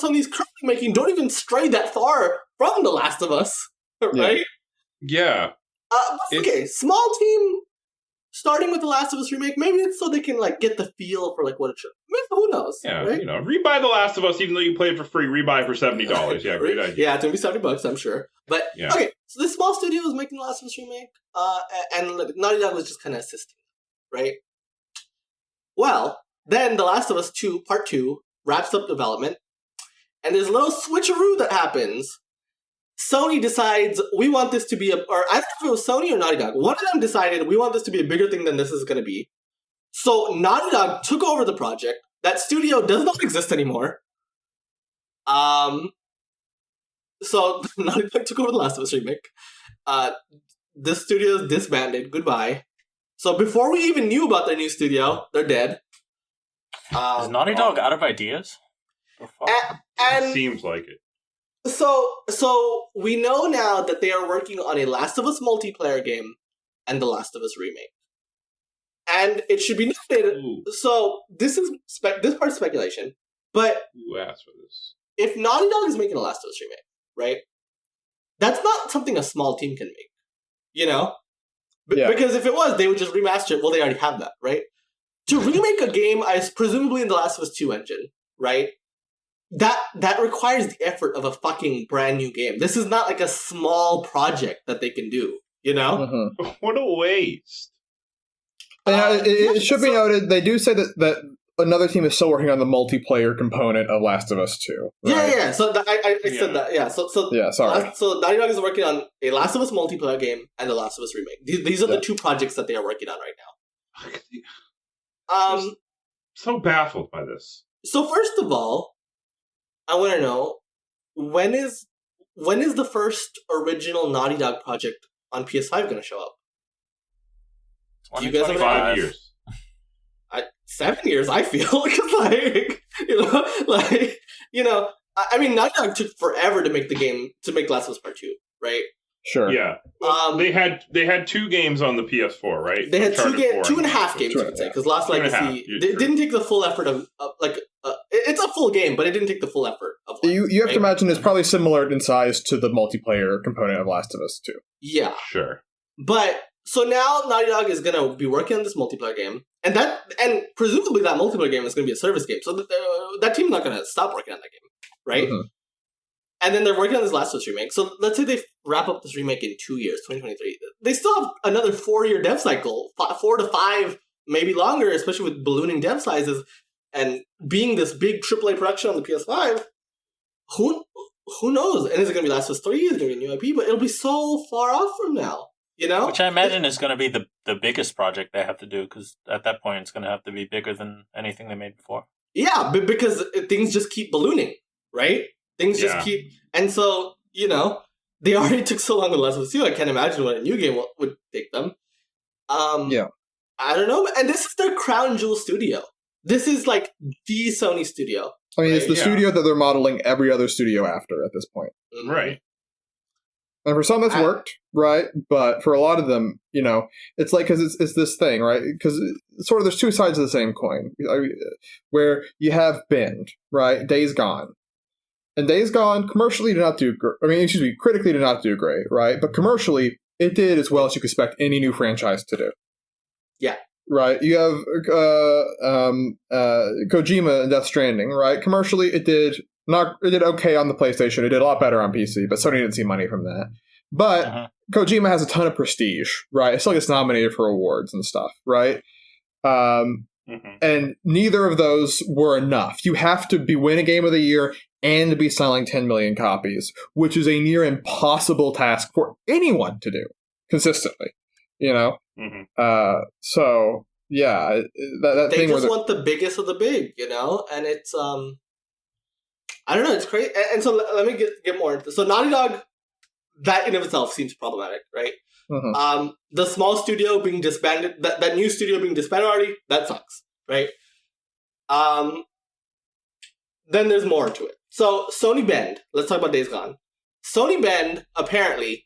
Sony's currently making don't even stray that far from The Last of Us, right? Yeah. Okay, small team starting with The Last of Us remake. Maybe it's so they can like get the feel for like what it should. Maybe, who knows? Yeah, right? rebuy The Last of Us even though you play it for free. Rebuy for $70. Yeah, great idea. Yeah, it's gonna be $70, I'm sure. But okay, so this small studio was making The Last of Us remake, and like, Naughty Dog was just kind of assisting, right? Well, then The Last of Us 2 Part 2 wraps up development, and there's a little switcheroo that happens. Sony decides we want this to be or I don't know if it was Sony or Naughty Dog. One of them decided we want this to be a bigger thing than this is going to be. So Naughty Dog took over the project. That studio does not exist anymore. So Naughty Dog took over The Last of Us remake. This studio is disbanded. Goodbye. So before we even knew about their new studio, they're dead. Is Naughty Dog out of ideas? It seems like it. So we know now that they are working on a Last of Us multiplayer game and The Last of Us remake. And it should be noted. Ooh. So this is this part is speculation. But Who asked for this? if Naughty Dog is making a Last of Us remake, right? That's not something a small team can make. You know? Because if it was, they would just remaster it. Well, they already have that, right? To remake a game, presumably in The Last of Us 2 engine, right? That requires the effort of a fucking brand new game. This is not like a small project that they can do, you know? Mm-hmm. What a waste. It should be noted, they do say that another team is still working on the multiplayer component of Last of Us 2. Right? Yeah. So I said that. Yeah. So sorry. So Naughty Dog is working on a Last of Us multiplayer game and the Last of Us remake. These are the two projects that they are working on right now. So baffled by this. So first of all, I want to know when is the first original Naughty Dog project on PS5 going to show up? Do you guys have 5 years? 7 years, I feel, because I mean, Naughty Dog took forever to make the game, to make Last of Us Part 2, right? Sure. Yeah. Well, they had 2 games on the PS4, right? They had 2.5 games, you could say, because Lost Legacy didn't take the full effort of it's a full game, but it didn't take the full effort of. You have to imagine it's probably similar in size to the multiplayer component of Last of Us 2. Yeah, sure. But so now Naughty Dog is gonna be working on this multiplayer game, and presumably that multiplayer game is gonna be a service game. So that team's not gonna stop working on that game, right? Mm-hmm. And then they're working on this Last of Us remake. So let's say they wrap up this remake in 2 years, 2023. They still have another 4-year dev cycle, 4 to 5, maybe longer, especially with ballooning dev sizes and being this big AAA production on the PS5. Who knows? And is it going to be Last of Us 3? Is it going to be a new IP? But it'll be so far off from now, you know? Which I imagine is going to be the biggest project they have to do, because at that point it's going to have to be bigger than anything they made before. Yeah, because things just keep ballooning, right? Things just keep... And so, they already took so long with Last of Us 2, I can't imagine what a new game would take them. I don't know. And this is their crown jewel studio. This is like the Sony studio. I mean, it's the studio that they're modeling every other studio after at this point. Mm-hmm. Right. And for some, it's worked, right? But for a lot of them, it's like, because it's this thing, right? Because sort of there's two sides of the same coin. Where you have Bend, right? Days Gone. And Days Gone commercially did not do critically did not do great, right? But commercially, it did as well as you could expect any new franchise to do. Yeah. Right. You have Kojima and Death Stranding, right? Commercially, it did okay on the PlayStation. It did a lot better on PC, but Sony didn't see money from that. But Kojima has a ton of prestige, right? It still gets nominated for awards and stuff, right? And neither of those were enough. You have to win a Game of the Year and to be selling 10 million copies, which is a near impossible task for anyone to do consistently, So, yeah, that they thing just want the biggest of the big, and it's, I don't know, it's crazy. And so let me get more into this. So Naughty Dog, that in of itself seems problematic, right? Mm-hmm. The small studio being disbanded, that new studio being disbanded already, that sucks, right? Then there's more to it. So Sony Bend, let's talk about Days Gone. Sony Bend apparently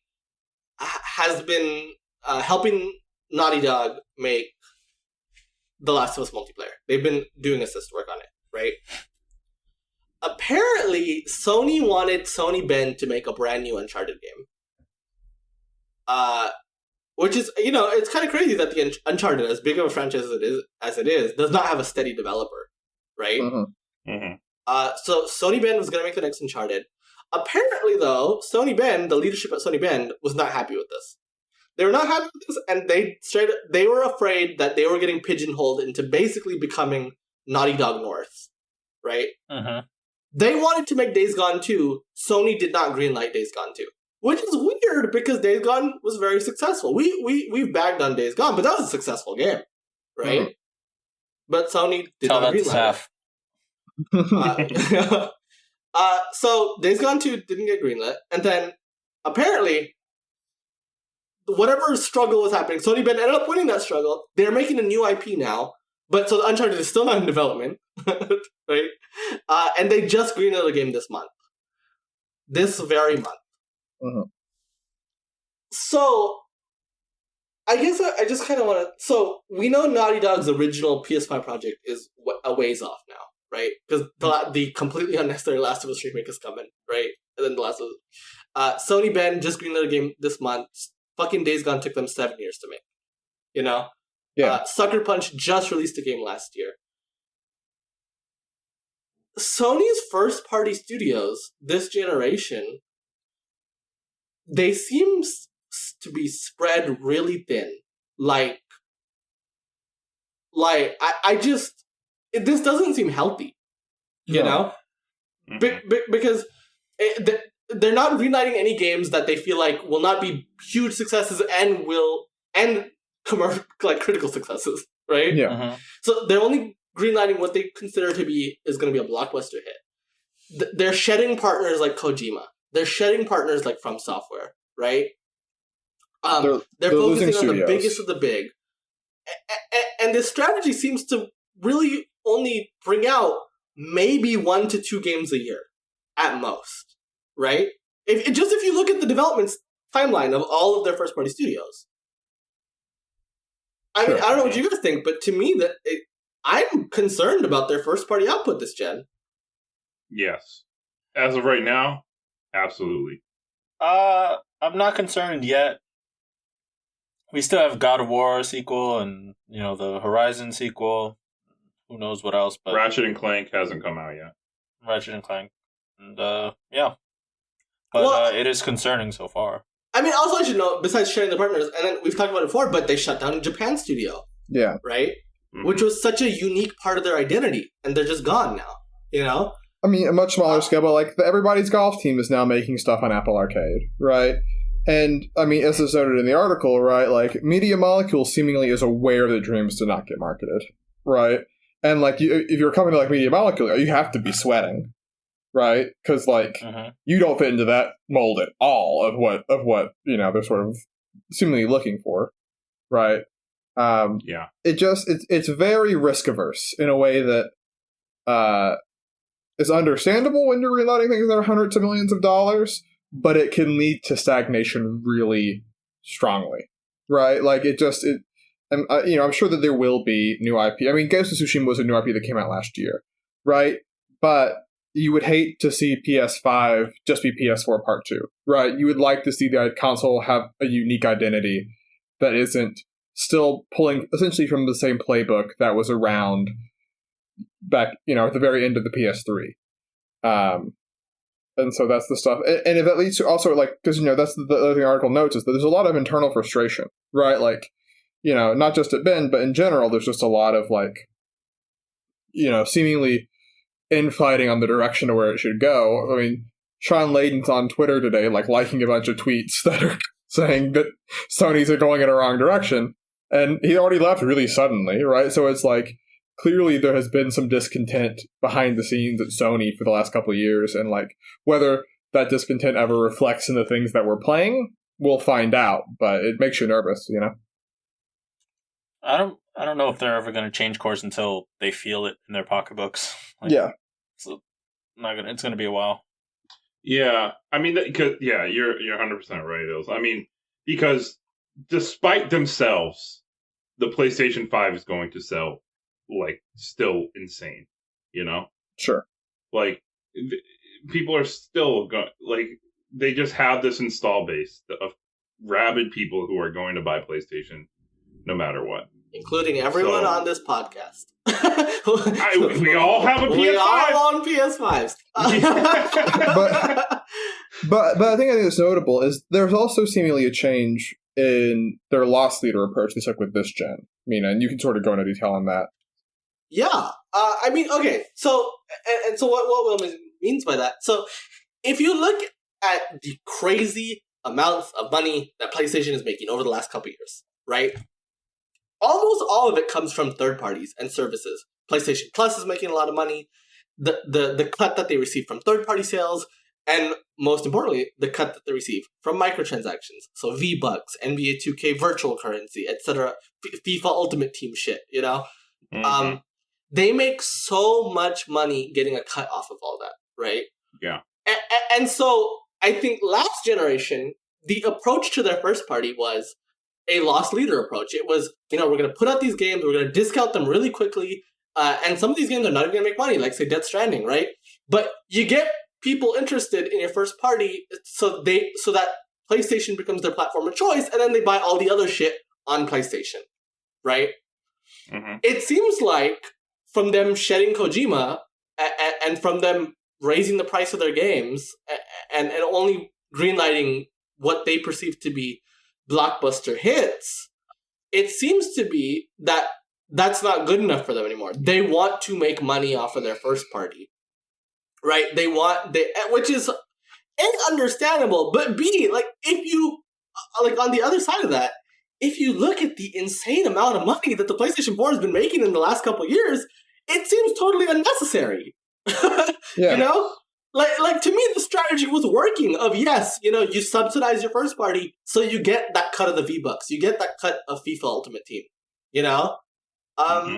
has been helping Naughty Dog make The Last of Us multiplayer. They've been doing assist work on it, right? apparently Sony wanted Sony Ben to make a brand new Uncharted game. Which is, it's kind of crazy that the Uncharted, as big of a franchise as it is, does not have a steady developer, right? Mm-hmm. Mm-hmm. So Sony Bend was going to make the next Uncharted. Apparently, though, Sony Bend, the leadership at Sony Bend, was not happy with this. They were not happy with this, and they were afraid that they were getting pigeonholed into basically becoming Naughty Dog North, right? Mm-hmm. They wanted to make Days Gone 2. Sony did not greenlight Days Gone 2. Which is weird because Days Gone was very successful. We've bagged on Days Gone, but that was a successful game, right? Mm-hmm. But Sony did Tell not that to greenlight it. So Days Gone 2 didn't get greenlit, and then apparently, whatever struggle was happening, Sony Ben ended up winning that struggle. They're making a new IP now, but so the Uncharted is still not in development, right? And they just greenlit a game this month, this very month. Mm-hmm. So, I guess I just kind of want to... So, we know Naughty Dog's original PS5 project is a ways off now, right? Because the completely unnecessary Last of Us remake is coming, right? And then the Last of Us... Sony Ben just greenlit a game this month. Fucking Days Gone took them 7 years to make. Yeah. Sucker Punch just released a game last year. Sony's first-party studios this generation... They seem to be spread really thin. Like I just... this doesn't seem healthy. You know? Because they're not greenlighting any games that they feel like will not be huge successes and commercial, like critical successes, right? Yeah. Mm-hmm. So they're only greenlighting what they consider to be is going to be a blockbuster hit. They're shedding partners like Kojima. They're shedding partners like From Software, right? They're focusing on the biggest of the big. And this strategy seems to really only bring out maybe 1 to 2 games a year at most, right? If you look at the development timeline of all of their first-party studios. I mean, I don't know what you guys think, but to me, I'm concerned about their first-party output this gen. Yes. As of right now, absolutely. I'm not concerned yet. We still have God of War sequel and, the Horizon sequel. Who knows what else, but... Ratchet and Clank hasn't come out yet. Ratchet and Clank. And, yeah. But it is concerning so far. I mean, also I should know, besides sharing the partners, and then we've talked about it before, but they shut down Japan studio. Yeah. Right? Mm-hmm. Which was such a unique part of their identity, and they're just gone now, I mean, a much smaller scale, but like Everybody's Golf team is now making stuff on Apple Arcade, right? And I mean, as is noted in the article, right? Like Media Molecule seemingly is aware that Dreams did not get marketed, right? And like, if you're a company like Media Molecule, you have to be sweating, right? Because like you don't fit into that mold at all of what they're sort of seemingly looking for, right? Yeah. It's very risk averse in a way that is understandable when you're reloading things that are hundreds of millions of dollars, but it can lead to stagnation really strongly, right? Like I'm sure that there will be new IP. I mean, Ghost of Tsushima was a new IP that came out last year, right? But you would hate to see PS5 just be PS4 Part 2, right? You would like to see the console have a unique identity that isn't still pulling essentially from the same playbook that was around back, at the very end of the PS3. And so that's the stuff. And if that leads to also, like, because, that's the other thing the article notes is that there's a lot of internal frustration, right? Like, not just at Ben, but in general, there's just a lot of, like, seemingly infighting on the direction of where it should go. I mean, Sean Layden's on Twitter today, like, liking a bunch of tweets that are saying that Sony's are going in a wrong direction. And he already left really suddenly, right? So it's like, clearly there has been some discontent behind the scenes at Sony for the last couple of years, and like whether that discontent ever reflects in the things that we're playing, we'll find out, but it makes you nervous, I don't know if they're ever going to change course until they feel it in their pocketbooks. Yeah. So it's going to be a while. Yeah. I mean, you're 100% right, Ills. I mean, because despite themselves, the PlayStation 5 is going to sell like still insane, Sure. Like people are still they just have this install base of rabid people who are going to buy PlayStation no matter what. Including everyone on this podcast. We all have a PS5. We all on PS5s. But I think it's notable is there's also seemingly a change in their loss leader approach they took with this gen. Mina, and you can sort of go into detail on that. Yeah. I mean, okay. So, and so what Will means by that. So, if you look at the crazy amounts of money that PlayStation is making over the last couple years, right? Almost all of it comes from third parties and services. PlayStation Plus is making a lot of money. The cut that they receive from third party sales, and most importantly, the cut that they receive from microtransactions. So V-Bucks, NBA 2K virtual currency, etc. FIFA Ultimate Team shit, you know? Mm-hmm. They make so much money getting a cut off of all that, right? Yeah. And so I think last generation, the approach to their first party was a loss leader approach. It was, we're going to put out these games, we're going to discount them really quickly, and some of these games are not even going to make money, like, say, Death Stranding, right? But you get people interested in your first party so that PlayStation becomes their platform of choice, and then they buy all the other shit on PlayStation, right? Mm-hmm. It seems like from them shedding Kojima and from them raising the price of their games and only greenlighting what they perceive to be blockbuster hits, it seems to be that that's not good enough for them anymore. They want to make money off of their first party, right? Which is A, understandable, but B, like, if you, like, on the other side of that, if you look at the insane amount of money that the PlayStation 4 has been making in the last couple of years, it seems totally unnecessary. Yeah. Like to me, the strategy was working of, yes, you subsidize your first party, so you get that cut of the V-Bucks. You get that cut of FIFA Ultimate Team, Mm-hmm.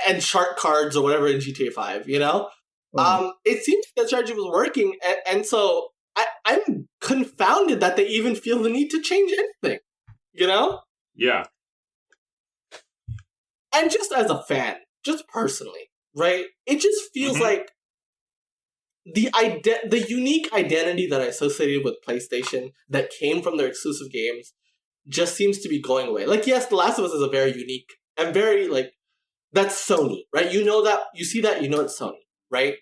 and shark cards or whatever in GTA 5, Mm. It seems that strategy was working, and so I'm confounded that they even feel the need to change anything, Yeah. And just as a fan, just personally, right? It just feels Mm-hmm. like the unique identity that I associated with PlayStation that came from their exclusive games just seems to be going away. Like, yes, The Last of Us is a very unique and very, like, that's Sony, right? You know that, you see that, it's Sony, right?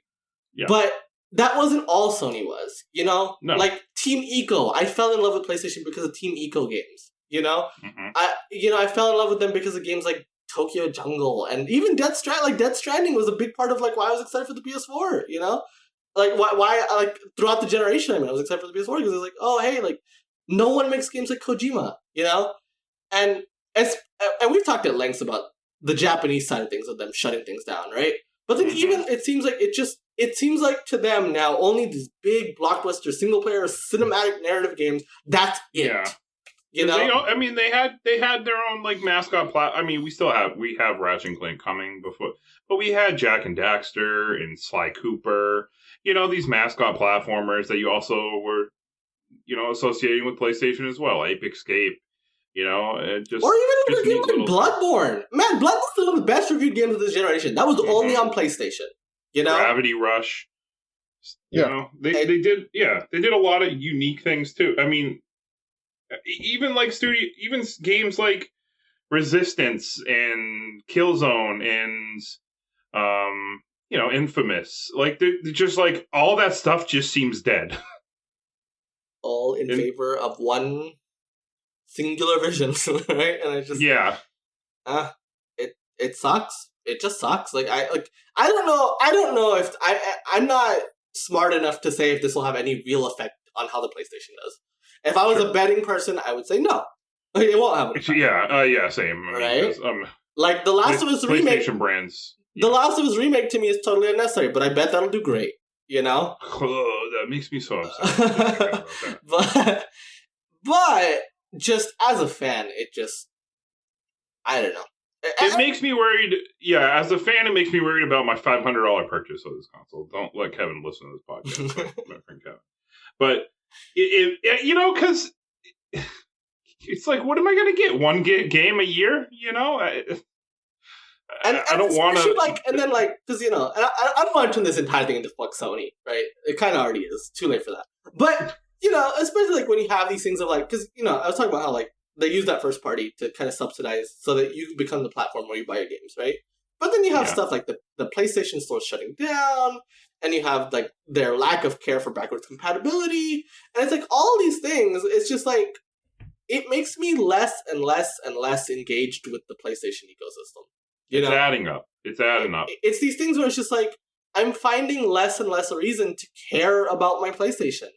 Yeah. But that wasn't all Sony was, No. Like, Team Eco. I fell in love with PlayStation because of Team Eco games, Mm-hmm. I fell in love with them because of games like Tokyo Jungle and even Death Stranding was a big part of, like, why I was excited for the PS4, Like, why like, throughout the generation, I was excited for the PS4 because I was like, oh, hey, like, no one makes games like Kojima, And we've talked at length about the Japanese side of things, of them shutting things down, right? But then even, it seems like to them now, only these big blockbuster single-player cinematic narrative games, that's it. Yeah. They had their own, like, mascot we have Ratchet and Clank coming before, but we had Jak and Daxter and Sly Cooper, these mascot platformers that you also were, associating with PlayStation as well. Ape Escape, just... Or even a game like stuff. Bloodborne. Man, Bloodborne's one of the best reviewed games of this generation. That was only on PlayStation, Gravity Rush. They did a lot of unique things too. I mean, even games like Resistance and Killzone and Infamous, like they're just like all that stuff just seems dead. All in favor of one singular vision, right? And I just it sucks. It just sucks. Like I don't know if I'm not smart enough to say if this will have any real effect on how the PlayStation does. If I was a betting person, I would say no. It won't have an effect. Same. Right? Like The Last of Us remake. PlayStation brands. The Last of Us remake to me is totally unnecessary, but I bet that'll do great. Oh, that makes me so upset. but just as a fan, it just, I don't know. It makes me worried. Yeah, as a fan, it makes me worried about my $500 purchase of this console. Don't let Kevin listen to this podcast, my friend Kevin. But because it's like, what am I going to get? One game a year? And I don't want to like, and then like, because and I don't want to turn this entire thing into fuck Sony, right? It kind of already is. Too late for that. But especially like when you have these things of like, because I was talking about how like they use that first party to kind of subsidize so that you become the platform where you buy your games, right? But then you have stuff like the PlayStation Store shutting down, and you have like their lack of care for backwards compatibility, and it's like all these things. It's just like it makes me less and less and less engaged with the PlayStation ecosystem. It's adding up. It's adding up. It's these things where it's just like I'm finding less and less a reason to care about my PlayStation.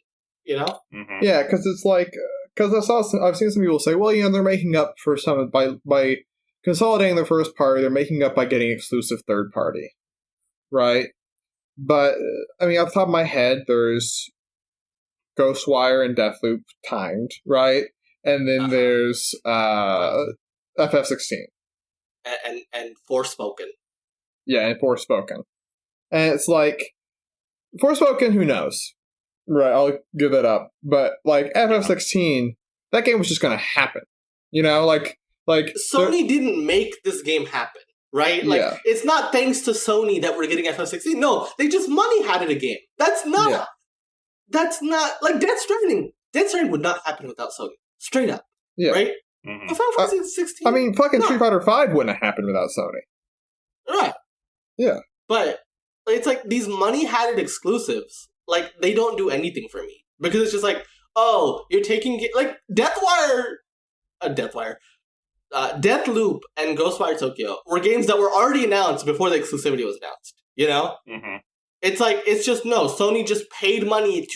Mm-hmm. Yeah, because it's like I've seen some people say, well, they're making up for some by consolidating their first party. They're making up by getting exclusive third party, right? But I mean, off the top of my head, there's Ghostwire and Deathloop timed, right? And then there's FF16 and Forspoken. Yeah, and Forspoken, and it's like Forspoken. Who knows? Right, I'll give that up. But like FF16, that game was just going to happen. Like Sony didn't make this game happen, right? Like it's not thanks to Sony that we're getting FF16. No, they just money had it a game. That's not like Death Stranding. Death Stranding would not happen without Sony. Straight up. Yeah. Right? Mm-hmm. Final Fantasy 16. I mean, fucking Street Fighter 5 wouldn't have happened without Sony. Right. Yeah. But it's like these money had it exclusives. Like, they don't do anything for me. Because it's just like, oh, you're taking... Like, Deathloop and Ghostwire Tokyo were games that were already announced before the exclusivity was announced. Mm-hmm. It's like, it's just, no. Sony just paid money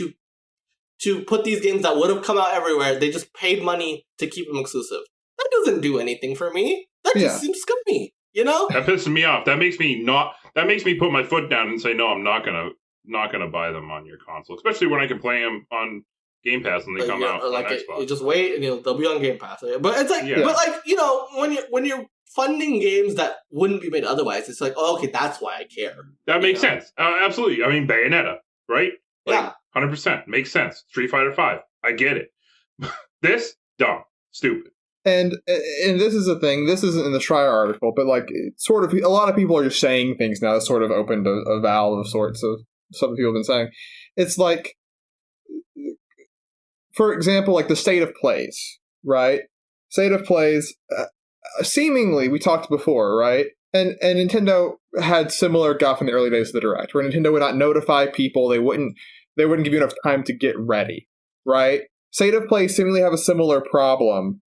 to put these games that would have come out everywhere. They just paid money to keep them exclusive. That doesn't do anything for me. That just seems scummy. That pisses me off. That makes me put my foot down and say, no, I'm not gonna buy them on your console, especially when I can play them on Game Pass when they come out on Xbox. You just wait and they'll be on Game Pass. But it's like, but like when you're funding games that wouldn't be made otherwise, it's like, oh, okay, that's why I care. That makes sense. Absolutely. I mean, Bayonetta, right? Like, 100% makes sense. Street Fighter 5, I get it. This dumb, stupid. And this is a thing. This isn't in the Schreier article, but like, sort of, a lot of people are just saying things now that sort of opened a valve of sorts of some people have been saying. It's like, for example, like the state of plays, right? State of plays, seemingly, we talked before, right? And Nintendo had similar guff in the early days of the Direct, where Nintendo would not notify people, they wouldn't give you enough time to get ready, right? State of play seemingly have a similar problem,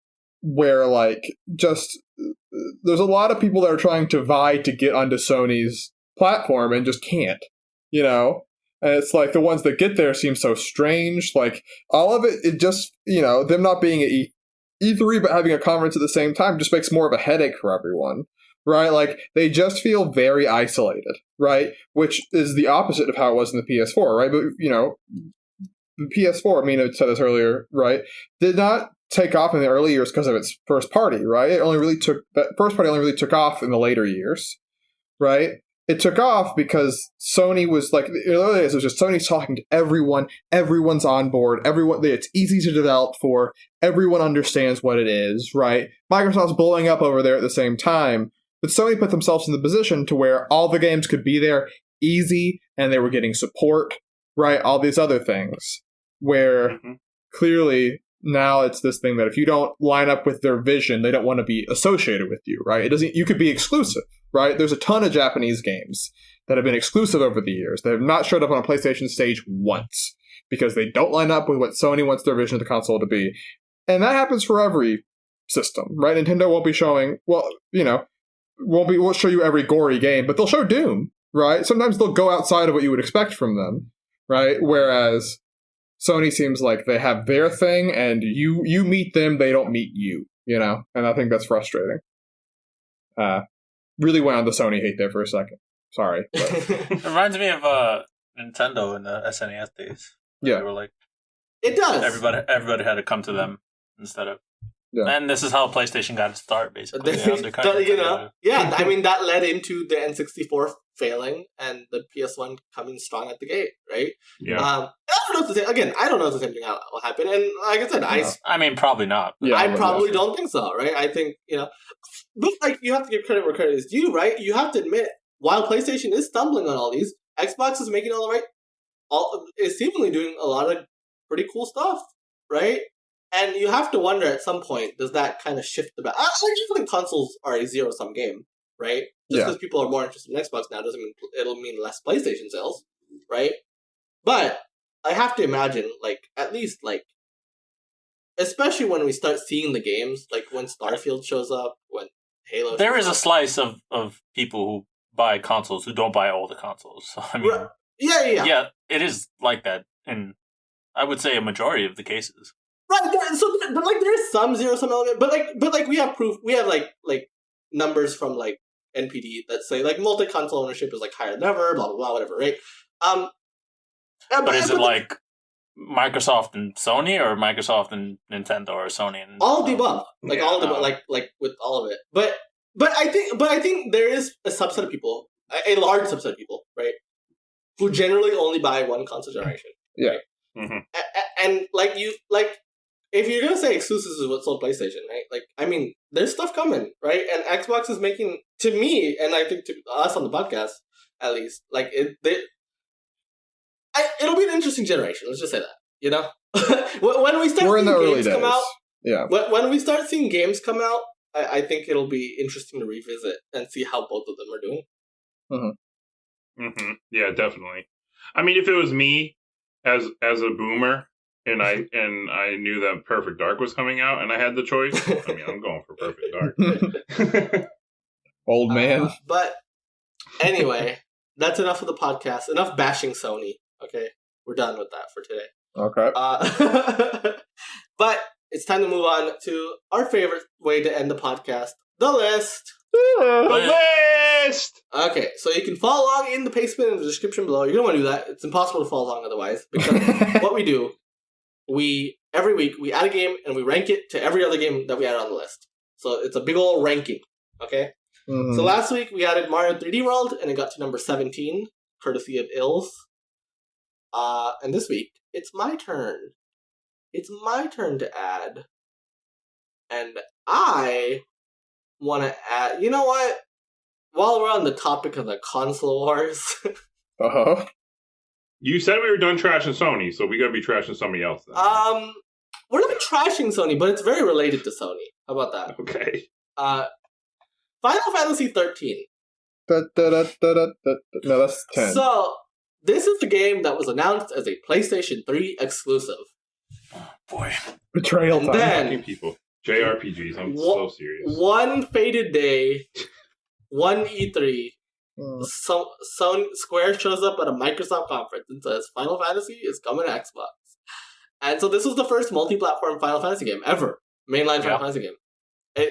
where like just there's a lot of people that are trying to vie to get onto Sony's platform and just can't, and it's like the ones that get there seem so strange. Like all of it just them not being at E3 but having a conference at the same time just makes more of a headache for everyone, right? Like they just feel very isolated, right? Which is the opposite of how it was in the PS4, right? But the PS4, I mean, I said this earlier, right? Did not take off in the early years because of its first party, right? That first party only really took off in the later years, right? It took off because Sony was like, in the early days, it was just Sony's talking to everyone, everyone's on board, it's easy to develop for, everyone understands what it is, right? Microsoft's blowing up over there at the same time, but Sony put themselves in the position to where all the games could be there easy, and they were getting support, right? All these other things, where clearly now it's this thing that if you don't line up with their vision, they don't want to be associated with you, right? You could be exclusive, right? There's a ton of Japanese games that have been exclusive over the years that have not showed up on a PlayStation stage once because they don't line up with what Sony wants their vision of the console to be. And that happens for every system, right? Nintendo won't be showing, won't show you every gory game, but they'll show Doom, right? Sometimes they'll go outside of what you would expect from them, right? Whereas Sony seems like they have their thing, and you meet them, they don't meet you, And I think that's frustrating. Really went on the Sony hate there for a second. Sorry. But. It reminds me of Nintendo in the SNES days. Yeah. They were like... It does. Everybody had to come to them instead of Yeah. And this is how PlayStation got its start, basically. They undercut you know, yeah, I mean, that led into the N64 failing and the PS1 coming strong at the gate, right? Yeah. I don't know if the same, again, I don't know if the same thing will happen. And like I said, I mean, probably not. Yeah, I probably don't think so, right? I think, you know, but like, you have to give credit where credit is due, right? You have to admit, while PlayStation is stumbling on all these, Xbox is making all the right, is seemingly doing a lot of pretty cool stuff, right? And you have to wonder at some point, does that kind of shift the balance? I just think consoles are a zero-sum game, right? Just because people are more interested in Xbox now doesn't mean it'll mean less PlayStation sales, right? But I have to imagine, like, at least, like, especially when we start seeing the games, like when Starfield shows up, when Halo There shows is a up. slice of people who buy consoles who don't buy all the consoles. So, I mean, Yeah. it is like that in, I would say, a majority of the cases. Right, but like there's some zero-sum element, but like we have proof, we have like numbers from like NPD that say like multi-console ownership is like higher than ever, blah blah blah, whatever, right? But is it like Microsoft and Sony, or Microsoft and Nintendo, or Sony and all of the above, like all of the above, like with all of it? But I think there is a subset of people, a large subset of people, right, who generally only buy one console generation. Yeah. Right? Mm-hmm. And if you're gonna say exclusives is what sold PlayStation, right? Like, I mean, there's stuff coming, right? And Xbox is making, to me, and I think to us on the podcast, at least, like it'll be an interesting generation. Let's just say that, you know, when we start We're in the early games days. come out, yeah. When we start seeing games come out, I think it'll be interesting to revisit and see how both of them are doing. Mm-hmm. Mm-hmm. Yeah, definitely. I mean, if it was me as a boomer, and I knew that Perfect Dark was coming out, and I had the choice, I mean, I'm going for Perfect Dark. Old man. But anyway, that's enough of the podcast. Enough bashing Sony. Okay, we're done with that for today. Okay. But it's time to move on to our favorite way to end the podcast: the list. The list! Okay, so you can follow along in the basement in the description below. You're going to want to do that. It's impossible to follow along otherwise, because what we do, every week we add a game and we rank it to every other game that we add on the list. So it's a big old ranking, okay? Mm-hmm. So last week we added Mario 3D World and it got to number 17, courtesy of Ills. And this week, it's my turn. It's my turn to add. And I want to add, you know what? While we're on the topic of the console wars, Uh-huh. You said we were done trashing Sony, so we gotta be trashing somebody else then. we're not trashing Sony, but it's very related to Sony. How about that? Okay. Final Fantasy 13. No, that's 10. So, this is the game that was announced as a PlayStation 3 exclusive. Boy. Betrayal And time. then- Fucking people. JRPGs, I'm so serious. One fated day, one E3, Square shows up at a Microsoft conference and says Final Fantasy is coming to Xbox. And so this was the first multi-platform Final Fantasy game ever. Mainline Final Fantasy game.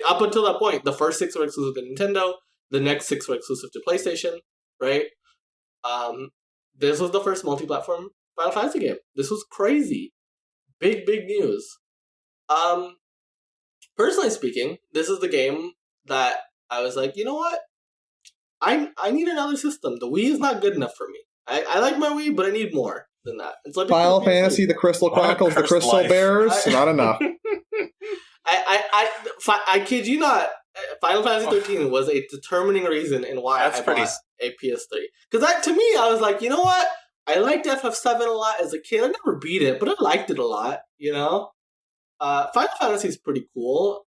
Up until that point, the first 6 were exclusive to Nintendo, the next 6 were exclusive to PlayStation, right? This was the first multi-platform Final Fantasy game. This was crazy. Big news. Personally speaking, this is the game that I was like, you know what? I need another system. The Wii is not good enough for me. I like my Wii, but I need more than that. And so Final Fantasy, the Crystal Chronicles, the Crystal life. Bears, not enough. I kid you not. Final Fantasy 13 was a determining reason in why I bought a PS3. Because to me, I was like, you know what? I liked FF7 a lot as a kid. I never beat it, but I liked it a lot. You know, Final Fantasy is pretty cool.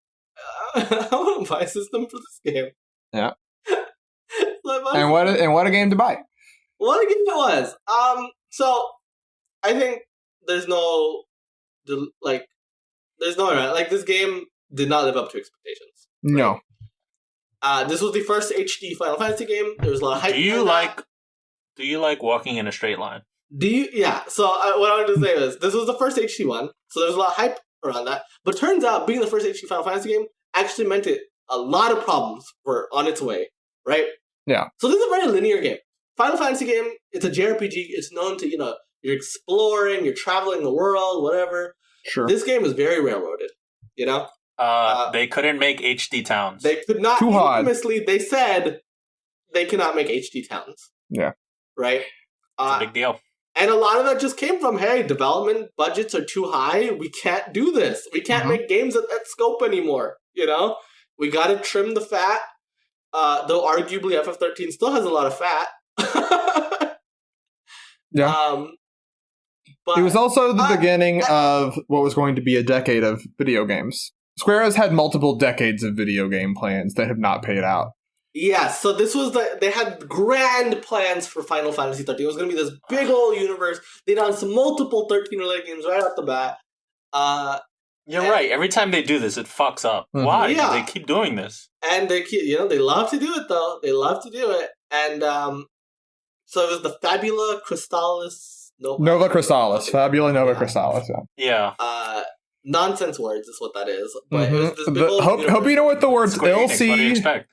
I want to buy a system for this game. Yeah. And what a game to buy. What a game it was. So I think there's no this game did not live up to expectations. No. This was the first HD Final Fantasy game. There was a lot of hype. Do you like walking in a straight line? Do you? Yeah. So what I wanted to say was this was the first HD one, so there was a lot of hype around that. But turns out being the first HD Final Fantasy game actually meant it a lot of problems were on its way, right? Yeah. So this is a very linear game. Final Fantasy game, it's a JRPG. It's known to, you're exploring, you're traveling the world, whatever. Sure. This game is very railroaded, They couldn't make HD towns. They could not. Too hard. Infamously, they said they cannot make HD towns. Yeah. Right? It's a big deal. And a lot of that just came from, hey, development budgets are too high. We can't do this. We can't make games at that scope anymore. You know? We gotta trim the fat. Though arguably FF13 still has a lot of fat. Yeah. But it was also the beginning of what was going to be a decade of video games. Square has had multiple decades of video game plans that have not paid out. Yeah, so this was they had grand plans for Final Fantasy 13. It was going to be this big old universe. They announced multiple 13 related games right off the bat. You're right. Every time they do this, it fucks up. Mhm. Why? Yeah. They keep doing this. And they keep, they love to do it though. They love to do it. And so it was the Fabula Crystallis Nova Crystallis. Fabula Nova Crystallis, Yeah. Nonsense words is what that is. But it was this big old hope you know what the words Square Enix, what do you ILC. expect?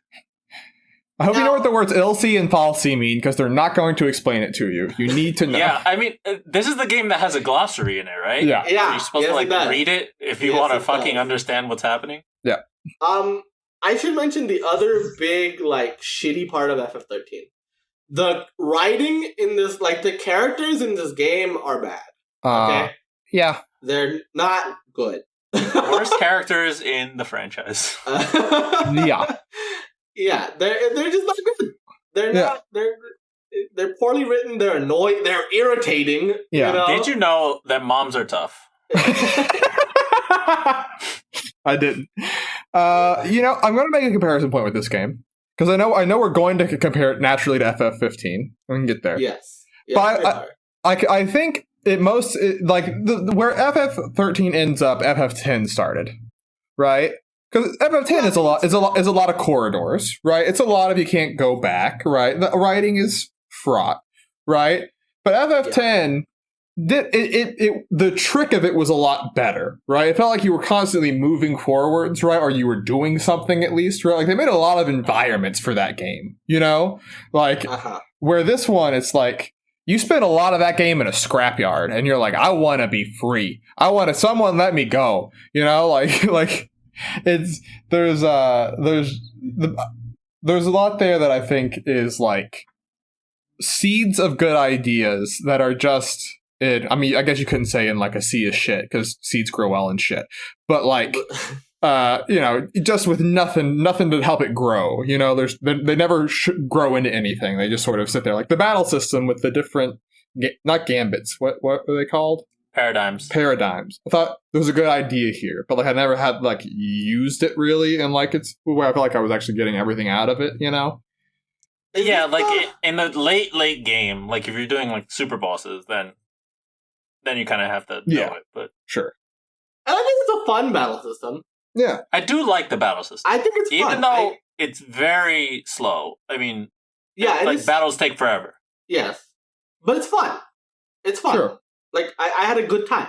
I hope you know what the words ILC and falsy mean, because they're not going to explain it to you. You need to know. Yeah, I mean, this is the game that has a glossary in it, right? Yeah. Yeah. You're supposed to it does. read it if you Yes, want to it fucking does. understand what's happening. I should mention the other big, shitty part of FF13. The writing in this, the characters in this game are bad. Okay? Yeah. They're not good. Worst characters in the franchise. Yeah. Yeah, they're just not good. They're not. They're poorly written. They're annoying. They're irritating. Yeah. You know? Did you know that moms are tough? I didn't. I'm going to make a comparison point with this game, because I know we're going to compare it naturally to FF15. We can get there. Yes. But I think where FF13 ends up, FF10 started, right? Because FF10 is a lot of corridors, right? It's a lot of you can't go back, right? The writing is fraught, right? But FF10, the trick of it was a lot better, right? It felt like you were constantly moving forwards, right? Or you were doing something at least, right? Like they made a lot of environments for that game, where this one, it's like you spent a lot of that game in a scrapyard, and you're like, I want to be free. I want to someone let me go, it's there's a lot there that I think is seeds of good ideas that are just I mean, I guess you couldn't say in a sea of shit, because seeds grow well in shit, but just with nothing to help it grow. They never grow into anything. They just sort of sit there, like the battle system with the different not gambits. What are they called? Paradigms. I thought there was a good idea here, but I never had used it really, and it's where I felt like I was actually getting everything out of it. Yeah, in the late game, if you're doing super bosses, then you kind of have to know it. But sure. And I think it's a fun battle system. Yeah, I do like the battle system. I think it's fun. Even though it's very slow. I mean, battles take forever. Yes, but it's fun. It's fun. Sure. I had a good time.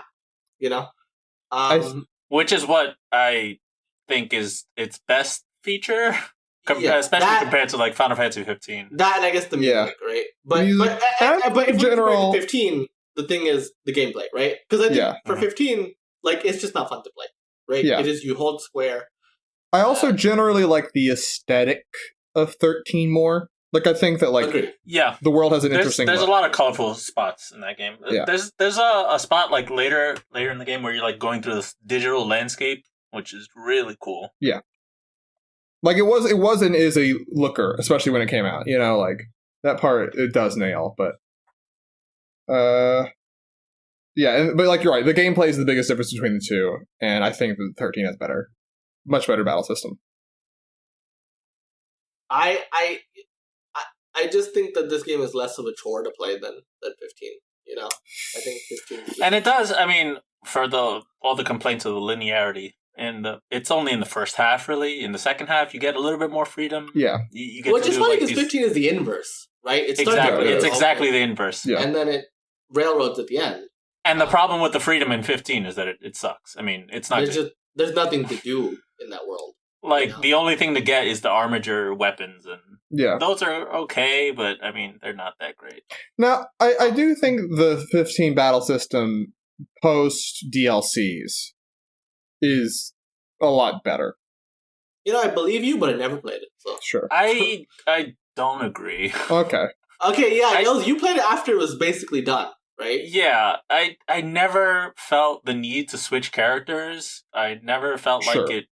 Which is what I think is its best feature, especially compared to Final Fantasy 15. That, and I guess the music, right? But if general... we're 15, the thing is the gameplay, right? Because I think for 15, it's just not fun to play, right? Yeah. It is, you hold square. I also generally like the aesthetic of 13 more. I think that Agreed. the world has an interesting. There's a lot of colorful spots in that game. Yeah. There's a spot later in the game where you're going through this digital landscape, which is really cool. Yeah. It was and is a looker, especially when it came out. That part it does nail, but but you're right. The gameplay is the biggest difference between the two, and I think that 13 has much better battle system. I just think that this game is less of a chore to play than 15. I think 15. And it does. I mean, for all the complaints of the linearity, and it's only in the first half, really. In the second half, you get a little bit more freedom. Yeah, you get which is funny because 15 is the inverse, right? It's exactly the inverse. Yeah. And then it railroads at the end. And the problem with the freedom in 15 is that it sucks. I mean, it's not there's nothing to do in that world. The only thing to get is the armature weapons, and those are okay, but I mean, they're not that great. Now, I do think the 15 battle system post DLCs is a lot better. I believe you, but I never played it. So Sure. I don't agree. Okay. Okay, yeah, you played it after it was basically done, right? Yeah, I never felt the need to switch characters. I never felt Sure. like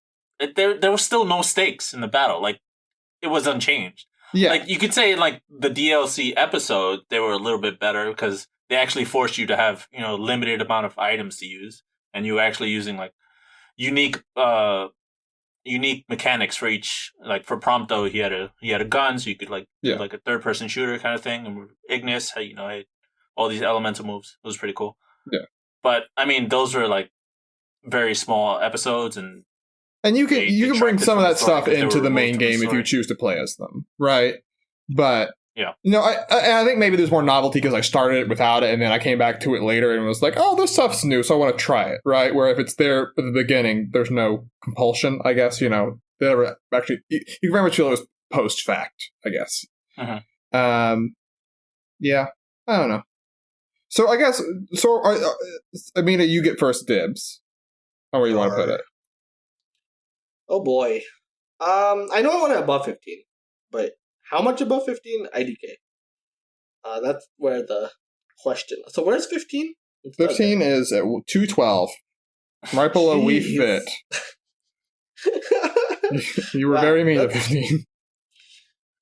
it. There was still no stakes in the battle. Like, it was unchanged. Yeah. Like, you could say, like, the DLC episode, they were a little bit better because they actually forced you to have, limited amount of items to use, and you were actually using, like, unique mechanics for each. Like, for Prompto, he had a gun, so you could, like, do, like, a third-person shooter kind of thing, and Ignis, had all these elemental moves. It was pretty cool. Yeah. But, I mean, those were, like, very small episodes, and you can bring some of that stuff into the main game if you story. choose to play as them, right? But yeah, I think maybe there's more novelty because I started it without it, and then I came back to it later and was like, oh, this stuff's new, so I want to try it, right? Where if it's there at the beginning, there's no compulsion, I guess. They never actually you can very much feel it was post fact, I guess. Yeah, I don't know. So I guess Amina, you get first dibs. How where you want to put it? Oh boy. I know I want it above 15, but how much above 15? IDK. That's where the question. So where's 15? 15 is at 212. Right below We Fit. You were very mean at 15.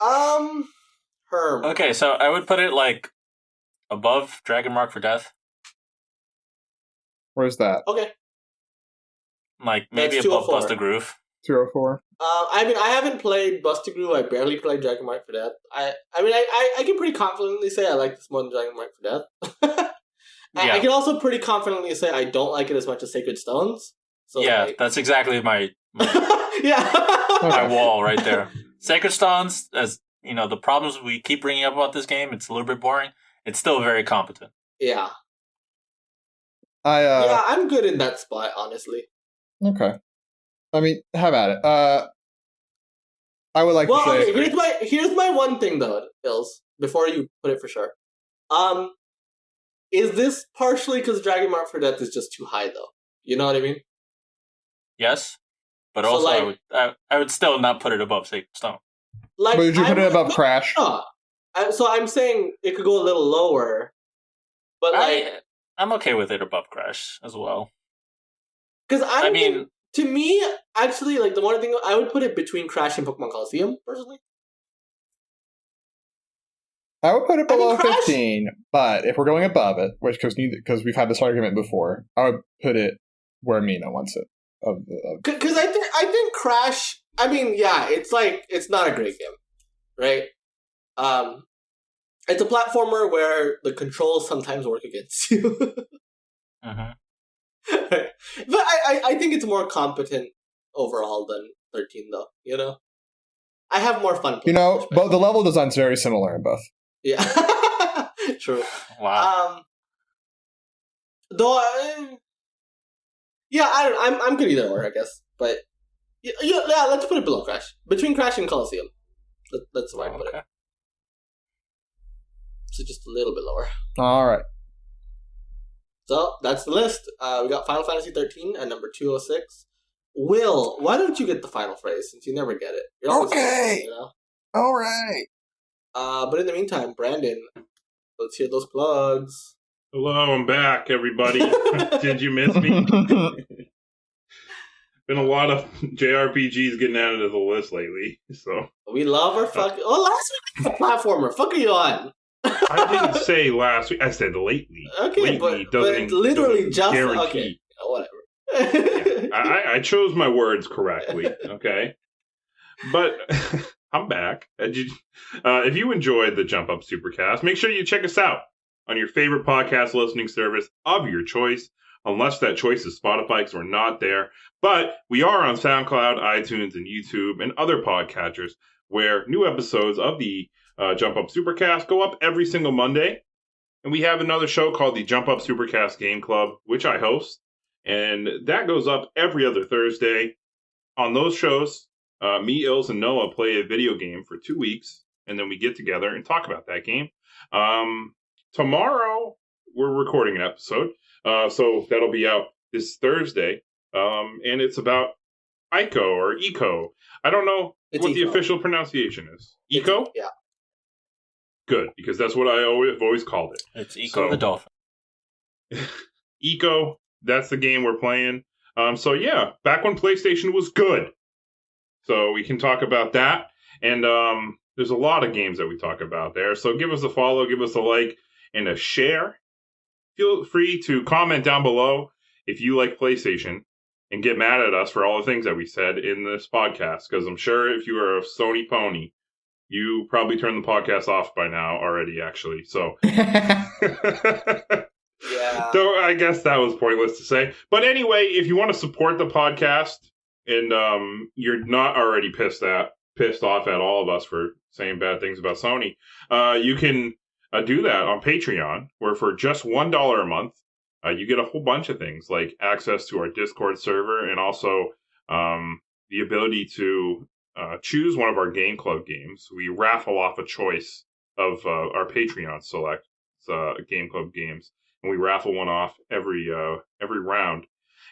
Herm. Okay, so I would put it like above Dragon Mark for Death. Where's that? Okay. Like maybe That's above 204. Buster Groove. 204. I mean, I haven't played Buster Groove. I barely played Dragon Mark for Death. I can pretty confidently say I like this more than Dragon Mark for Death. I can also pretty confidently say I don't like it as much as Sacred Stones. So yeah, that's exactly my my wall right there. Sacred Stones, as the problems we keep bringing up about this game, it's a little bit boring. It's still very competent. Yeah. I'm good in that spot, honestly. Okay. I mean, have at it. I would like to say... Okay, here's my one thing, though, Ills, before you put it for sure. Is this partially because Dragon Mark for Death is just too high, though? You know what I mean? Yes. But also, I would still not put it above Sacred Stone. But would you put it above Crash? No. So I'm saying it could go a little lower, but I'm okay with it above Crash as well. Because to me, actually, like the one thing I would put it between Crash and Pokemon Coliseum, personally. I would put it below 15, but if we're going above it, which because we've had this argument before, I would put it where Mina wants it. Because I think Crash. I mean, yeah, it's not a great game, right? It's a platformer where the controls sometimes work against you. But I think it's more competent overall than 13, though. I have more fun playing. But the level design's very similar in both. Yeah, true. Wow. Though, yeah, I'm good either or, I guess. But yeah, let's put it below Crash, between Crash and Coliseum. That's where I put it. So just a little bit lower. All right. So that's the list. We got Final Fantasy 13 at number 206. Will, why don't you get the final phrase since you never get it? Okay. All right. But in the meantime, Brandon, let's hear those plugs. Hello, I'm back, everybody. Did you miss me? Been a lot of JRPGs getting added to the list lately, so we love our fucking. Last week was a platformer. Fuck are you on? I didn't say last week. I said lately. Okay, lately but literally just guarantee. Okay, whatever. I chose my words correctly. Okay, but I'm back. If you enjoyed the Jump Up Supercast, make sure you check us out on your favorite podcast listening service of your choice. Unless that choice is Spotify, because we're not there. But we are on SoundCloud, iTunes, and YouTube, and other podcatchers, where new episodes of the Jump Up Supercast go up every single Monday. And we have another show called the Jump Up Supercast Game Club, which I host. And that goes up every other Thursday. On those shows, me, Ills, and Noah play a video game for 2 weeks. And then we get together and talk about that game. Tomorrow, we're recording an episode. So that'll be out this Thursday. And it's about Ico or Eco. I don't know It's what the Eco. official pronunciation is. Eco? Yeah. Good, because that's what I've always called it. It's Eco the Dolphin. Eco, that's the game we're playing. So yeah, back when PlayStation was good. So we can talk about that. And there's a lot of games that we talk about there. So give us a follow, give us a like, and a share. Feel free to comment down below if you like PlayStation and get mad at us for all the things that we said in this podcast. Because I'm sure if you are a Sony pony, you probably turned the podcast off by now already, actually. So, Yeah. so I guess that was pointless to say. But anyway, if you want to support the podcast and you're not already pissed off at all of us for saying bad things about Sony, you can do that on Patreon, where for just $1 a month, you get a whole bunch of things like access to our Discord server and also the ability to choose one of our Game Club games. We raffle off a choice of our Patreon select Game Club games, and we raffle one off every round.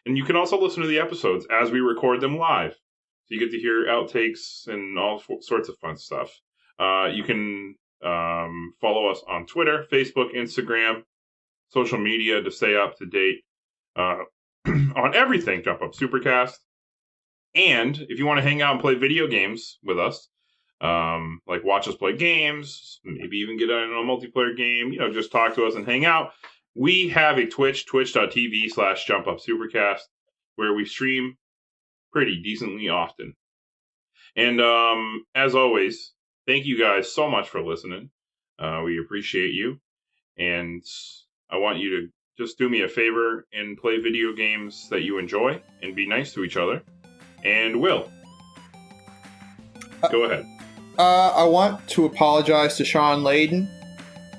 And you can also listen to the episodes as we record them live, so you get to hear outtakes and all sorts of fun stuff. You can follow us on Twitter, Facebook, Instagram, social media to stay up to date on everything Jump Up Supercast. And if you want to hang out and play video games with us, like watch us play games, maybe even get on a multiplayer game, just talk to us and hang out, we have a Twitch, twitch.tv/JumpUpSupercast, where we stream pretty decently often. And as always, thank you guys so much for listening. We appreciate you. And I want you to just do me a favor and play video games that you enjoy and be nice to each other. And Will, go ahead. I want to apologize to Sean Layden.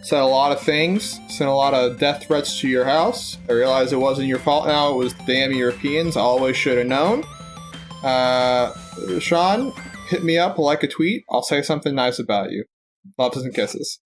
Said a lot of things, sent a lot of death threats to your house. I realize it wasn't your fault now, it was the damn Europeans. I always should have known. Sean, hit me up, like a tweet. I'll say something nice about you. Loves and kisses.